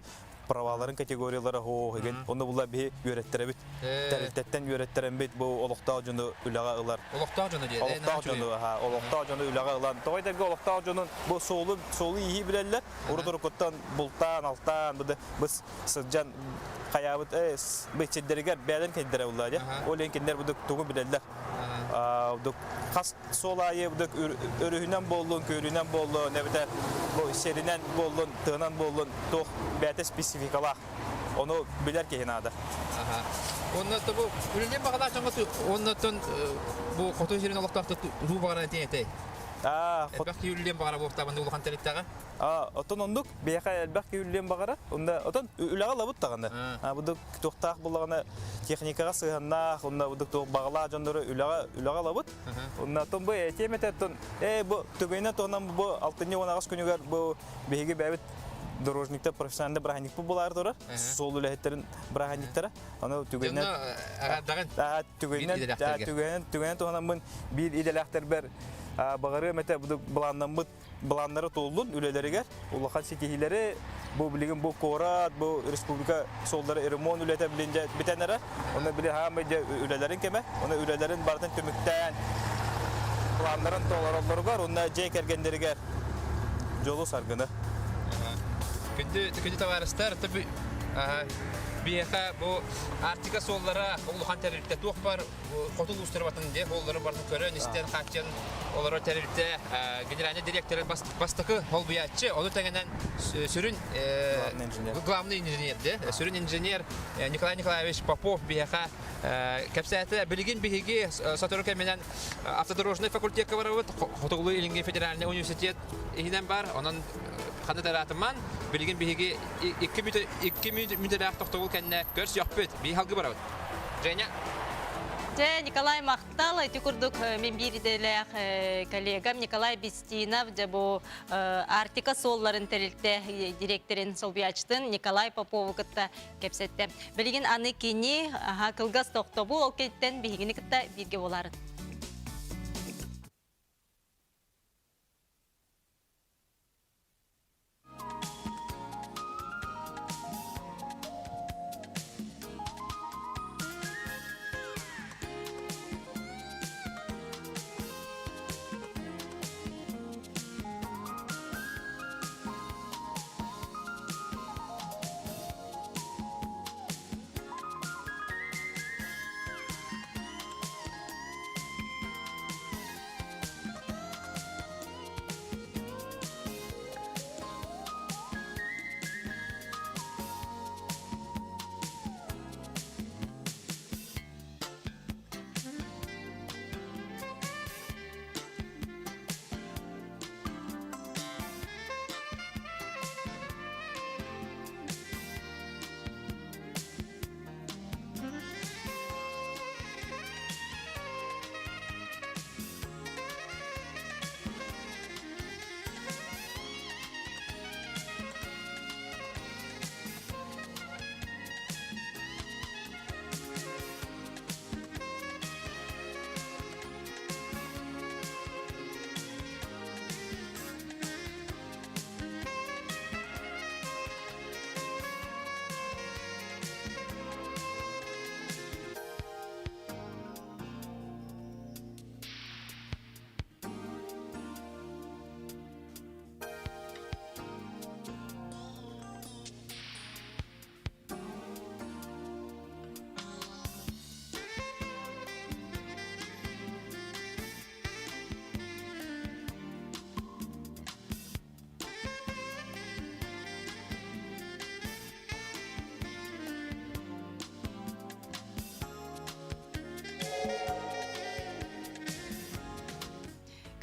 pravaların kategoriyaları ho igen. Onu bulla behi yürekterebit. Teltetten yürekterebit bu oloqtaq jonda ülaga ılar. Oloqtaq jonda diye. Oloqtaq jonda ha, oloqtaq jonda ülaga ılan. Toyderge oloqtaq jonun bu solu iyi bilerler. Urudurukottan bultan altan bu da biz sıcan kayabıt beçederiger beden kendere ulladı. O lenkenler bu da tuğu bilerler. Kas solayı örühünden bollun, köylünden bollun, ne biter bu serinen bollun, tığınan bollun, toh bete spesifikalar. Onu bilir ki hinada. Aha. Ondan da bu ürünün bağlar çoğunlukla ondan bu kotu şirin olarak da ruh bağına diyete. Bak ki ürünün bağına bu tabandı ulukan teliktağı. Oton onduk beyaka elbak ki ürünün bağına. Onda oton ülağa labut tağında. Bu tohtaq bulağına texnikaga sığınna, onda bu toh bağlar canları ülağa labut. Onda oton bu etemete oton bu tübeyne tonan bu altıncı onağız günüger bu beygi bebet дорожникта профессионалда браханик булар дора. Сол үләһеттерин браханиктара. Аны түгеннән түгеннән тоһанан бун бир иделәхтер бер багыры мете буланнары толдун үләләргә. Улахан сетихиләре бу билеген бу Корат, бу республика солдары ремонт үләтә биленҗә битәнәре. Аны биле һәм үләләрен кеме? Аны үләләрен бардын төмүктән планнарын толаралары бар. Онда җәй кергәндәргә жолу саргыны. Күнді товарыстар, tabi бияқа bu Artika sollara ulukan terörlükte tuğ var, kotul ustırvatın diye olları barını körün, isteyen kaçın oları terörlükte generalne direktörü bastıkı holbiyatçı, onu tengenen sürün главный инженерdi, sürün inженер Nikolay Nikolaevich Popov bияқа кәпсәті білген бігеге Сатурка менен автодорожный факультетке бар, Хотуглы Илинге федеральный университет ихинен бар, onun kanıtlarımdan bilgin bihigi 2 müddet toxtogul kendine görs yok büt. Bir halgı var. Женя. Николай Махтал, тюкурдук мембирделях коллегам Николай Бестинов, bu Artika solların terlikte direktörün solbiyatçıtın Nikolay Popov kıtta kepsette. Bilgin anı kini kılgaz toxtobu ol ketten bihigini kıtta birge oların.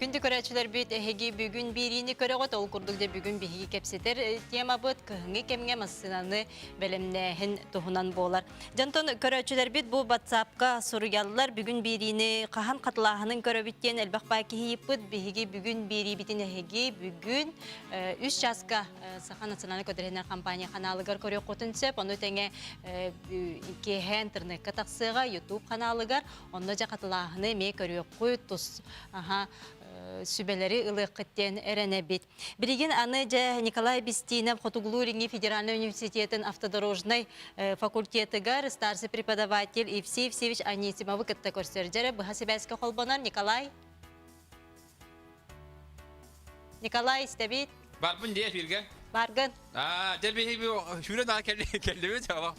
Күнді көрәчілер бүт әхеге бүгін беріні көріғыт ол күрділді бүгін бігігі кепсетер тема бұд күхіңі кемге массынаны бәлімнәхін тұхынан болар. Жантон көрәчілер бүт бұл батсапқа сұруялылар бүгін беріні қахан қатылағының көрәбіттен әлбақ бәкігі бұд бігігі бүгін бері бітін әхеге бүгін 3 жасқа Сахан национальный көдіренер компания қаналығар көрек қотынсеп, оны тәңе кеһен тырныққа тақсыға YouTube қаналығар, оны жа қатылағыны ме көрек қой тұс сүбелери ылықыттен әрәнәбет. Білген аны жа Николай Бестинов Хотуглуринги Федеральный университетин автодорожный факультетыгар старший преподаватель Евсей Евсеевич Анисимовы кытта көрсөрдері. Бұға себәскі қолбанар Николай? Николай, істәбет? Бар бұн дейіз бірге? Баргын. Дел бихи шүрен ана келдебет ала.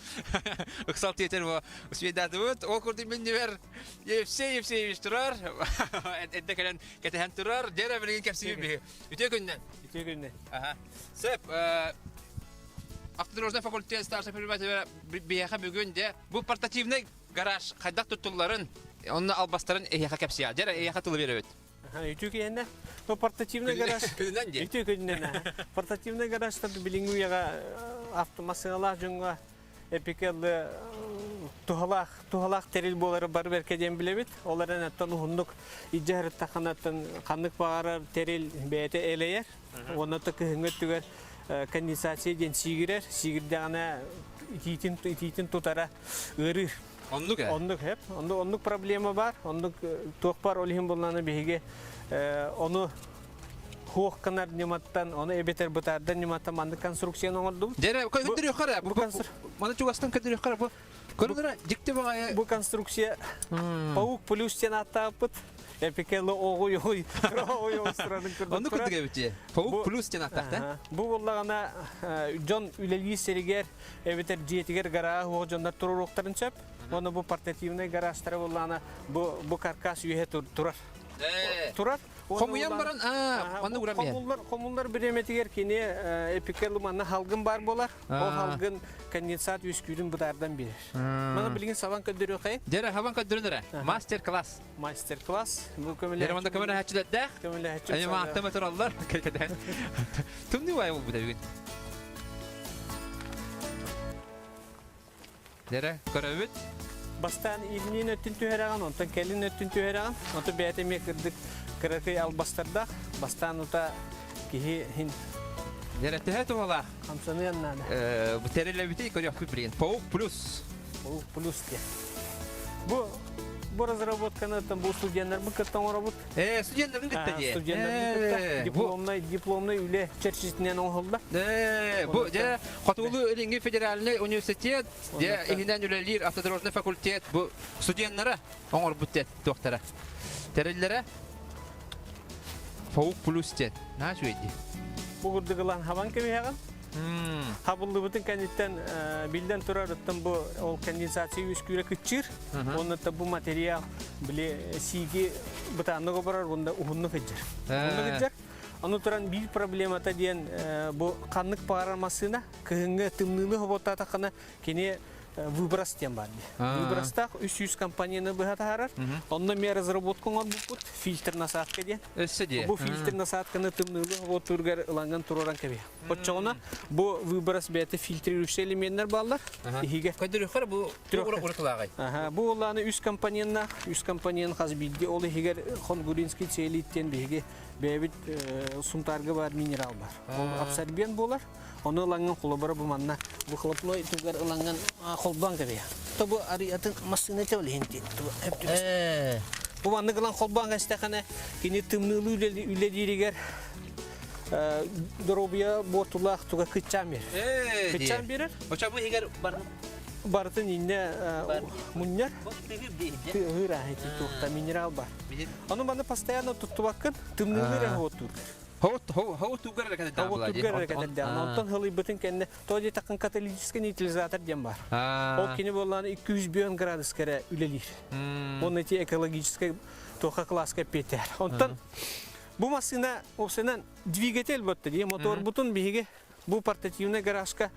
Ыксал тетер бу. Свидатыбыт, ол курдун мен бер. Евсеевич турар. Эдде келен кетен турар. Дера билген кепсиби бихи. Үтө күндөн. Аха. Сеп, автодорожный факультет старший преподаватель бияха бүгүн де бу портативный гараж кайдак туттуларын, онны албастарын эяха кепсия. Дера эяха тылы беребет. Ütü kıyende, o portatifne garaj. Ütü kıyende. Portatifne garaj tabi bilingu yaga avtomasınalar junga epikelli tuhalak teril boları bar berkeden bilebit. Oların attan hunduk icahır takanattan kanlık bağırar teril beyte eleyer. Onu da kıhınget tüger kondensasiya den sigirer. Sigirdeğine ititin tutara ırır. Onduk hep. Onduk problemi var. Onduk toqpar olihim bulunanı bihige onu huok kanar nimattan onu ebeter butardan nimattan mandı konstruksiyon oldu. Dere köndür yukarı. Bu mana çugastan köndür yukarı bu. Köründür dikte bana. Bu konstruksiya pavuk plus tenatapıt. Epikeli oğu yoğu sıranın kırdı. Onu kırdı gebeti. Pavuk plus tenatapta. Bu bollağına John üleliği seriger ebeter jetiger gara huok jonlar tururuktarın çöp. Onu bu portatifne garajlara bollağına bu karkas üye turar. Turar. Komuyan baran onu vuramıyor. Komullar bir emetiger kini epikeli manna halgın bar bolar. O halgın kondensat üskürün budardan bilir. Bana bilgin saban köndürüyor kayın. Dere havan köndürünür. Master class. Master class. Bu kömüle. Dere manda kamera haçlı da. Kömüle haçlı. Ay ma tamatır Allah. Kekeden. Tüm ne var bu da bugün? Dere karabet. Bastan ilminin ötün tühereğen, ondan kelin ötün tühereğen. Ondan beyatemi kırdık. Kırıkı al bastırdık. Bastan ota kihi hin. Dere tehet ola. Kamsanı yanına. Bu terele biti koyuyor küpleyin. Pavuk plus. Pavuk plus diye. Bu разработканы там bu студенттер bu кыттан работ. Студенттер кытта же. Студенттер дипломный үле черчисинен оңолда. Bu же Катуулу Ленинский федеральный университет, же ихинен үлелер автодорожный факультет bu студенттері оңор буттет доктора. Тереллere Pavuk plus tet. Na şu eddi. Bu gurdugulan havan kebiyağın. Habıllı bütün kenditten bilden turarıttın bu kondensasiya üsküre küçür. Onu da bu materyal bile sigi butanı koparar onda uhunnu kıcır. Uhunnu kıcır. Onu turan bir problem ata diyen bu kanlık bağırmasına kıhınga tımnılığı hobota takana kene выброс тем бар. Выбростах 300 компанияны быхата харар. Онда мен разработка он бупут фильтр насадка ден. Бу фильтр насадканы тымнылы вот тургар ыланган туроран кеби. Отчоғына бу выброс беті фильтрирующий элементтер баллар. Ихиге. Көйдір юқар бу урықлағай. Бу оланы 3 компанияны қаз билді. Ол ихигер Хонгуринский целиттен беге бәбіт сумтарғы бар, минерал бар. Ол абсорбент болар. Onu ılangан қолыбары bu manna. Bu xılıplı tugar ılangан қолбан кебе. Bu ariyatın masını tevlihin deydi. Bu manna kılan қолбан kastaqana kini tımnılı üle diriger dorobiya botulaq tuga kıçam verir. Kıçam verir. Oça bu higer bar bartın inne munnar. Hıra heti tuqta mineral bar. Onu bana постоянно tuttuvakkın tımnılı rehotur. Хау тугар рекет да. Хау тугар рекет да. Онтон хылы бүтүн кенде тоди такын каталитический нейтрализатор дем бар. Ол кени болланы 200 бион градус кере үлелир. Он эти экологический тоха класска петер. Онтон бу машина осенен двигатель бутты ди мотор бутун биге бу портативный гаражка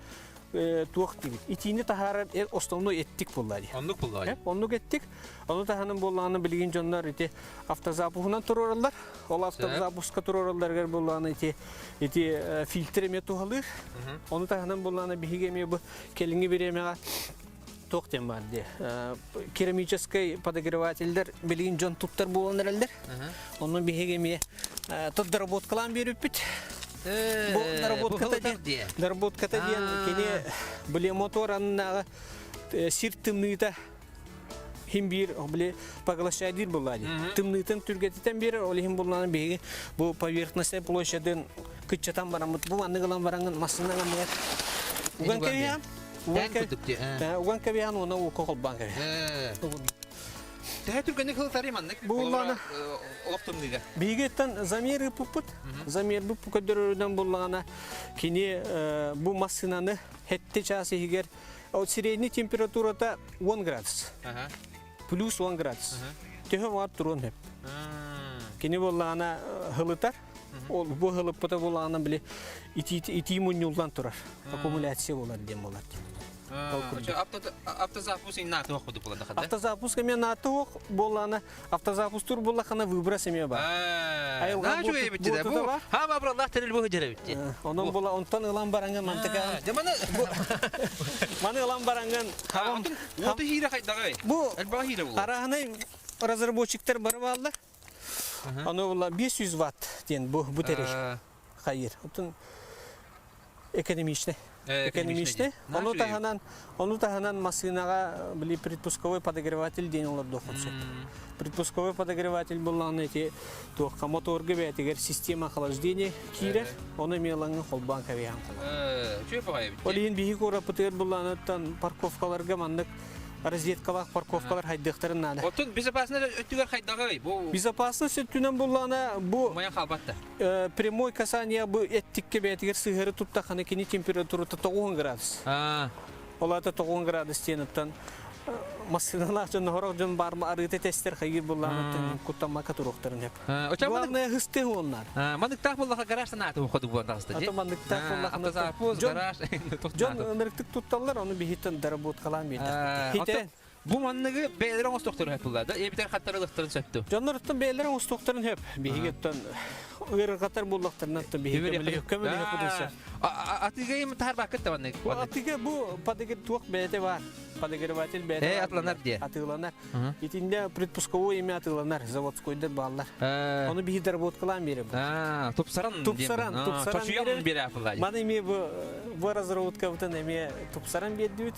туох дибит. Итини тахарар основной эттик буллари. Онлук буллари. Онлук эттик. Onu tahanın bollağını bilgin jonlar iti автозапусунан туроралар. Ол автозапуска турораларга bollağını iti фильтрeme туhalır. Onu tahanın bollağını bihigeme bu kelini biremega тоқтен бар де. Керамический подогревательдер билгин жон туттар болгандар элдер. Onu bihigeme доработкалан берип бит. Bu доработката диен кене биле мотор аннага сиртымныйта Химбир, обли поглощадир буллади. Тымнытын түргетитен берер, олихим булланы беги bu поверхностной площадын кытчатан барамыт. Bu анныгылан баранган масынага мыят. Уган кебиан? Уган кебиан оны уко колбан кебиан. Тәһә түргәнне хылтары маннык. Булланы. Олоқтым диге. Бигеттен замер пупут. Замер бу көдөрөдөн буллагана кини бу машинаны хетте часы егер от средний температурада 1 градус. Плюс 1 градус. Төһө бар турун хеп. Кини буллагана хылытар. Ол бу хылып пота буллагана биле ити мунюлдан турар. Аккумуляция болар дем болар. Автозапуск инна тоқуды буланда хада. Автозапуск мен натоқ болана автозапуск тур буллахана выброс эме бар. Айылга бу да бу. Хама браллах терил бу хыжара битти. Онон була онтан ылан баранган мантыка. Жамана Маны ылан баранган хавам. Оты хире кайдагы. Бу Элба хире бу. араханы разработчиктер бар баллар. Аны була 500 ватт ден бу тереш. Хайыр. Отун экономичный. Экономичный. Ону таханан машинага били предпусковой подогреватель ден олар дохотсы. Предпусковой подогреватель булланы эти тоққа моторга бетигер система охлаждения кире, оны мелаңы холбан кавиан. Чөй пагай бит. Олин бихи кора путер булланаттан парковкаларга мандык розеткалар парковкалар хайдыктарын нада. Отун безопасность өттүгөр кайдагы бу. Безопасность өттүнөн буллана бу Моя халбатта. прямой касание бу эттикке бетигер сыгыры туттаханы кини температурата 9 градус. Олата 9 градус тенеттен машиналар жон хорок жон барма арыты тестер хайыр булланаттан куттама катуроктарын хеп. Главное хысты оннар. Мандыктак буллага гараждан атып окуду бу андагысты. Ата мандыктак буллага автозапуск гараж. Жон нырыктык тутталар, оны бихиттен доработкалан бейді. Хите Бу манныгы бейлерин остоктору хеп булда. Эбитер хаттарылыктарын сөптү. Жоннорттан бейлерин остокторун хеп. Бихигеттен ыр катар буллактарынан бихиге көмөлү кудуса. Атыгы эми тар бакыт да маннык. Атыгы бу падыгы туак бете бар. Подогреватель бете. Атланар де. Атыланар. Итинде предпусковой эми атыланар, заводскойдер баллар. Оны бихи доработкалан берем. Тупсаран. Тупсаран берем. Бере апылай. Маны эми бу разработка бутан эми тупсаран бердибит.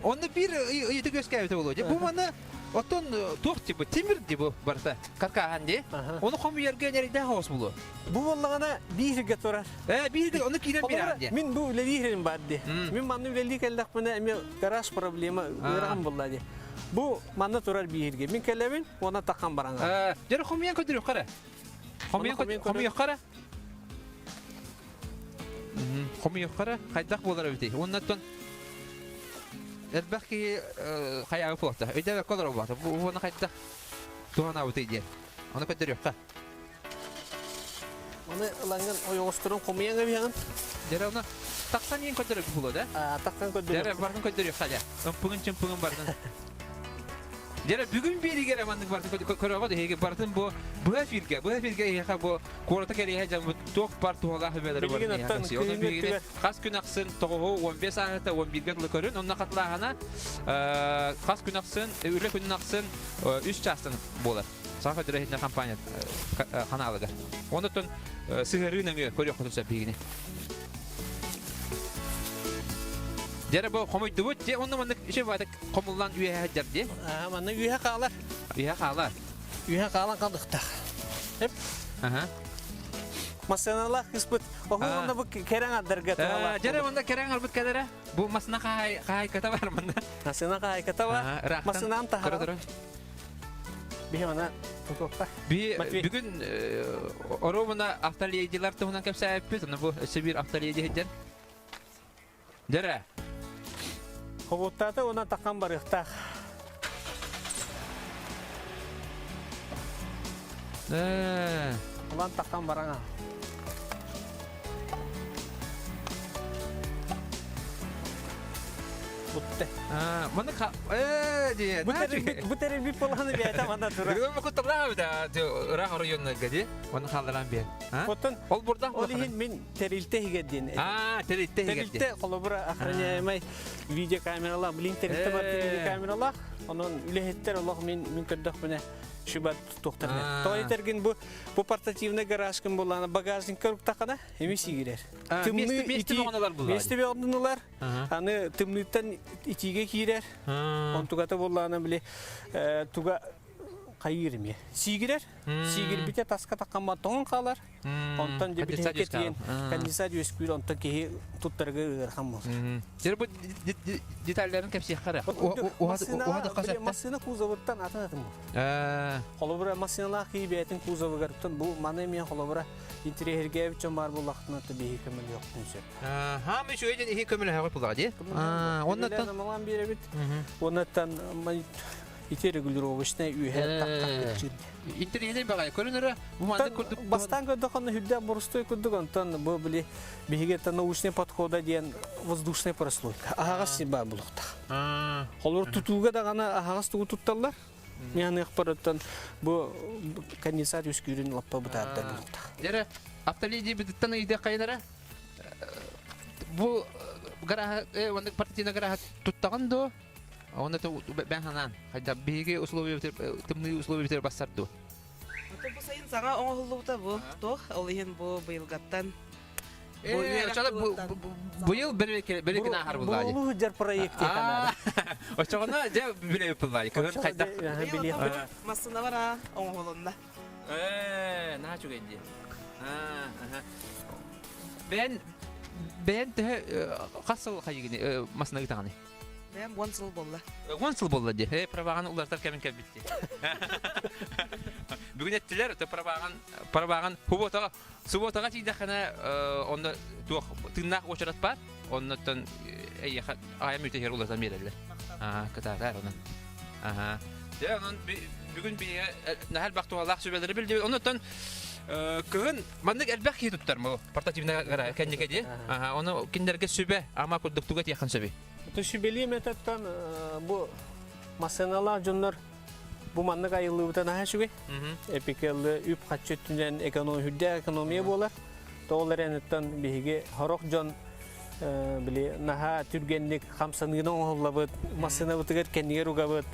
Оны бир ити көскәбите болду. Бу маны отон тук типа темир дибу барса. Каркахан де. Оны хом yerге нерде хос болу. Бу боллагана бирге турар. Бирге оны кирен берди. Мен бу лелихрин бадди. Мен манны леликелдак менә эми гараж проблема ырам булды. Бу манны турар бирге. Мен келебин, она такан баранга. Жер хомиян көдүрүп кара. Хомиян кара. Хомиян кара, кайдак болар бити. Оннан Элбәхи хаяга флотта. Өйдә колор бар. Бу оны кайдак тугана бити ди. Аны көдүрүп ка. Оны ланган ойостырын хомиянга биян. Жер аны таксан ен көдүрүп булды. Таксан көдүрүп. Жер бардын көдүрүп каля. Пугун чымпугун бардын. Жер бүгүн бериге романдык бардын көрөгө деге бардын бу эфирге яка бу кората келе жам ток бар тугала хаберлери бар. Оны бигине кас күн аксын тогоо 15 саатта 11 гытлы көрүн. Онна катлагана кас күн аксын, үле күн аксын 3 частын болот. Саха дөрехне компания каналыга. Онтон сыгырын эме көрөк кутса бигине. Жер бу комойду бут, же онна мандык иши бадык комуллан үйе хаджар же. Маны үйе калар. Үйе калар. Үйе калан калдыкта. Хеп. Масаналар кыспыт. Онда бу керең адырга тала. Жер онда керең албыт кадара. Бу масына кай ката бар мында. Масына кай ката бар. Масынан тахара. Бихана тукопта. Бүгүн оромуна автоледилар тугунан кепсәппет. Бу Сибир автоледи хеджер. Жер Хоботтата она такан барыкта. Улан такан бараңа. Бутте. Мана ди. Бутер би поланы бията мана тура. Бүгүн кутура да рах районна гади. Мана халдаран бия. Потон ол бурда. Олихин мен терилте хигедин. Терилте хигедин. Терилте колобура охраняемый видео камералар, блин терилте бар видео камералар. Онон үлехеттер Аллах мен көрдөх мене шубат токтарны. Тойтергин бу портативный гараж ким болганы багажник көрүп такана эмеси кирер. Месте оналар булар. Месте оналар. Аны тымныттан итиге кирер. Онтугата болганы биле туга кайырым. Сигирер. Сигир бите таска таккан тоң калар. Онтан же бите кетен конденсат өскүр онтан ки туттарга ырхан бол. Жер бу детальларын кепсих кара. Машина кузовыттан ататым. Холобра машиналар кийбетин кузовыгартан бу маны мен холобра интерьерге үчүн бар булактын аты бейи көмөл жок күнсө. Ха мен шөйден ихи көмөл хагы булады. Оннан маған беребит. Оннан ите регулировочный үйе таккак чир. Интерьер багай көрүнөрө бу манда көрдүк. Бастан көрдүк аны хүлдө бурустой көрдүк онтан бу биле бигете научный подхода деген воздушная прослойка. Агас бар булукта. Холор тутууга да гана агас тугу тутталар. Мен акпараттан бу конденсат өскүрүн лаппа бутааттар булукта. Жера автоледи биттен үйдө кайнара. Бу гара онда партийна гара туттаган до. Онда ben hanan. Hayda bege условия тымны условия бассарды. Бу сайын саңа оңоллубута бу. Тох, ол ен бу быйылгаттан. Быйыл бир гана хар булды. Бу жер проекте канада. Очогона же биле булды. Көн кайда. Масына бара оңолунда. На чугенди. Ben касыл кайгыны масына гитаны. Ben 1 yıl bolла. 1 yıl bolла ди. Праваган улардар кемен кебитти. Бүгүн эттилер, праваган хуботага, суботага тигдахана онда тух тыннак очарат бар. Оннан айым үтехер улардан берелер. Каталар онан. Онан бүгүн бие нахал бактуалак сөбелери билди. Оннан көгөн мандык элбек хитуттар мо портативна гара кендеге. Оны киндерге сөбе, ама кудуктуга тияхан сөбе. Төшүбели методтан бу машиналар жоннор бу мандык айылыбытан ашуге. Эпикелли үп качөттүнөн экономия болар. Толар энеттен биге хорок жон били наха түргенлик хамсаныгын оңоллабыт, машина бутыгер кеннигер угабыт.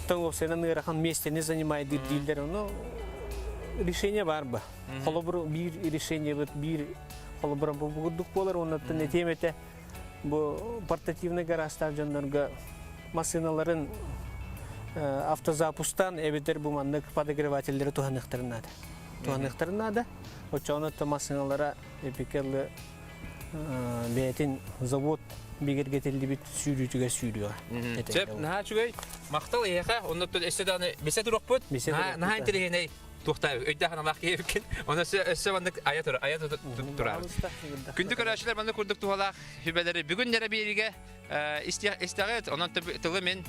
Тоң осенен ырахан местени занимает дилдер. Но решение бар ба. Холобур бир решение бит, бир холобур бугудук болар, оннан этемете bu portativный garajlar jönlerge машиналарын автозапустан эбетер бу мандык подогревательдери туганыктырынады. Туганыктырынады. Очоонотто машиналара эпикелли бетин завод бигергетилди бит сүйрүүтүгө сүйрүүгө. Чеп на чугай мактал эха оннотто эседаны бесе турокпут. На интерегеней тухтай өйдәһән алак кебкен. Оны сөбәндек аят турар. Күндүк арашылар манда күрдүк тухалак хүбәләре бүгүн нәре бириге истәгәт онан тылы мен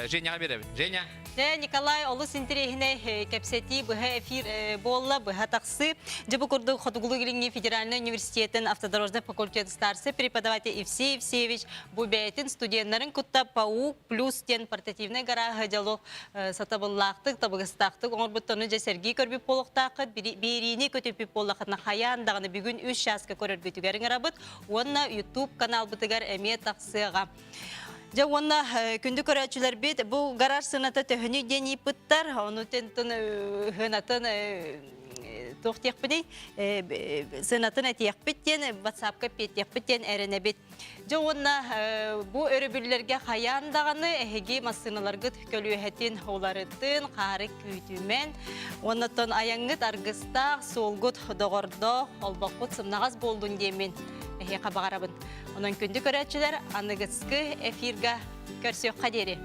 Женяга беребин. Женя. Николай олус интерегине кепсети бу эфир болла бу таксы. Жабы күрдүк Хотугулугилинги федеральный университетин автодорожный факультет старший преподаватель Евсеевич бу бәйтин студентларын кутта ПАУ плюс тен портативный гаража диалог сатабыллактык табыгыстактык оңорбуттаны жесерги көрбүп болуктакы берини көтөпүп боллакына хаяндагы бүгүн 3 часка көрөргүтүгөрүң арабыт. Онна YouTube канал бутыгар эме таксыга. Жа онна күндү көрөчүлөр бит бу гараж сыната төһөнү дени пыттар, ону тентен хынатын тохтек бит, сынатын этек биттен, WhatsApp-ка петтек биттен эрене бит. Жа онна бу өрөбүллөргө хаяндаганы эги машиналарга көлүөһетин оларытын кары күйтүмен, оннотон аяңыт аргыстак солгут догордо олбокут сымнагас болдун демен. Кабагарабын. Онан күндү көрөчүлөр аныгыскы эфирга көрсөк кадери.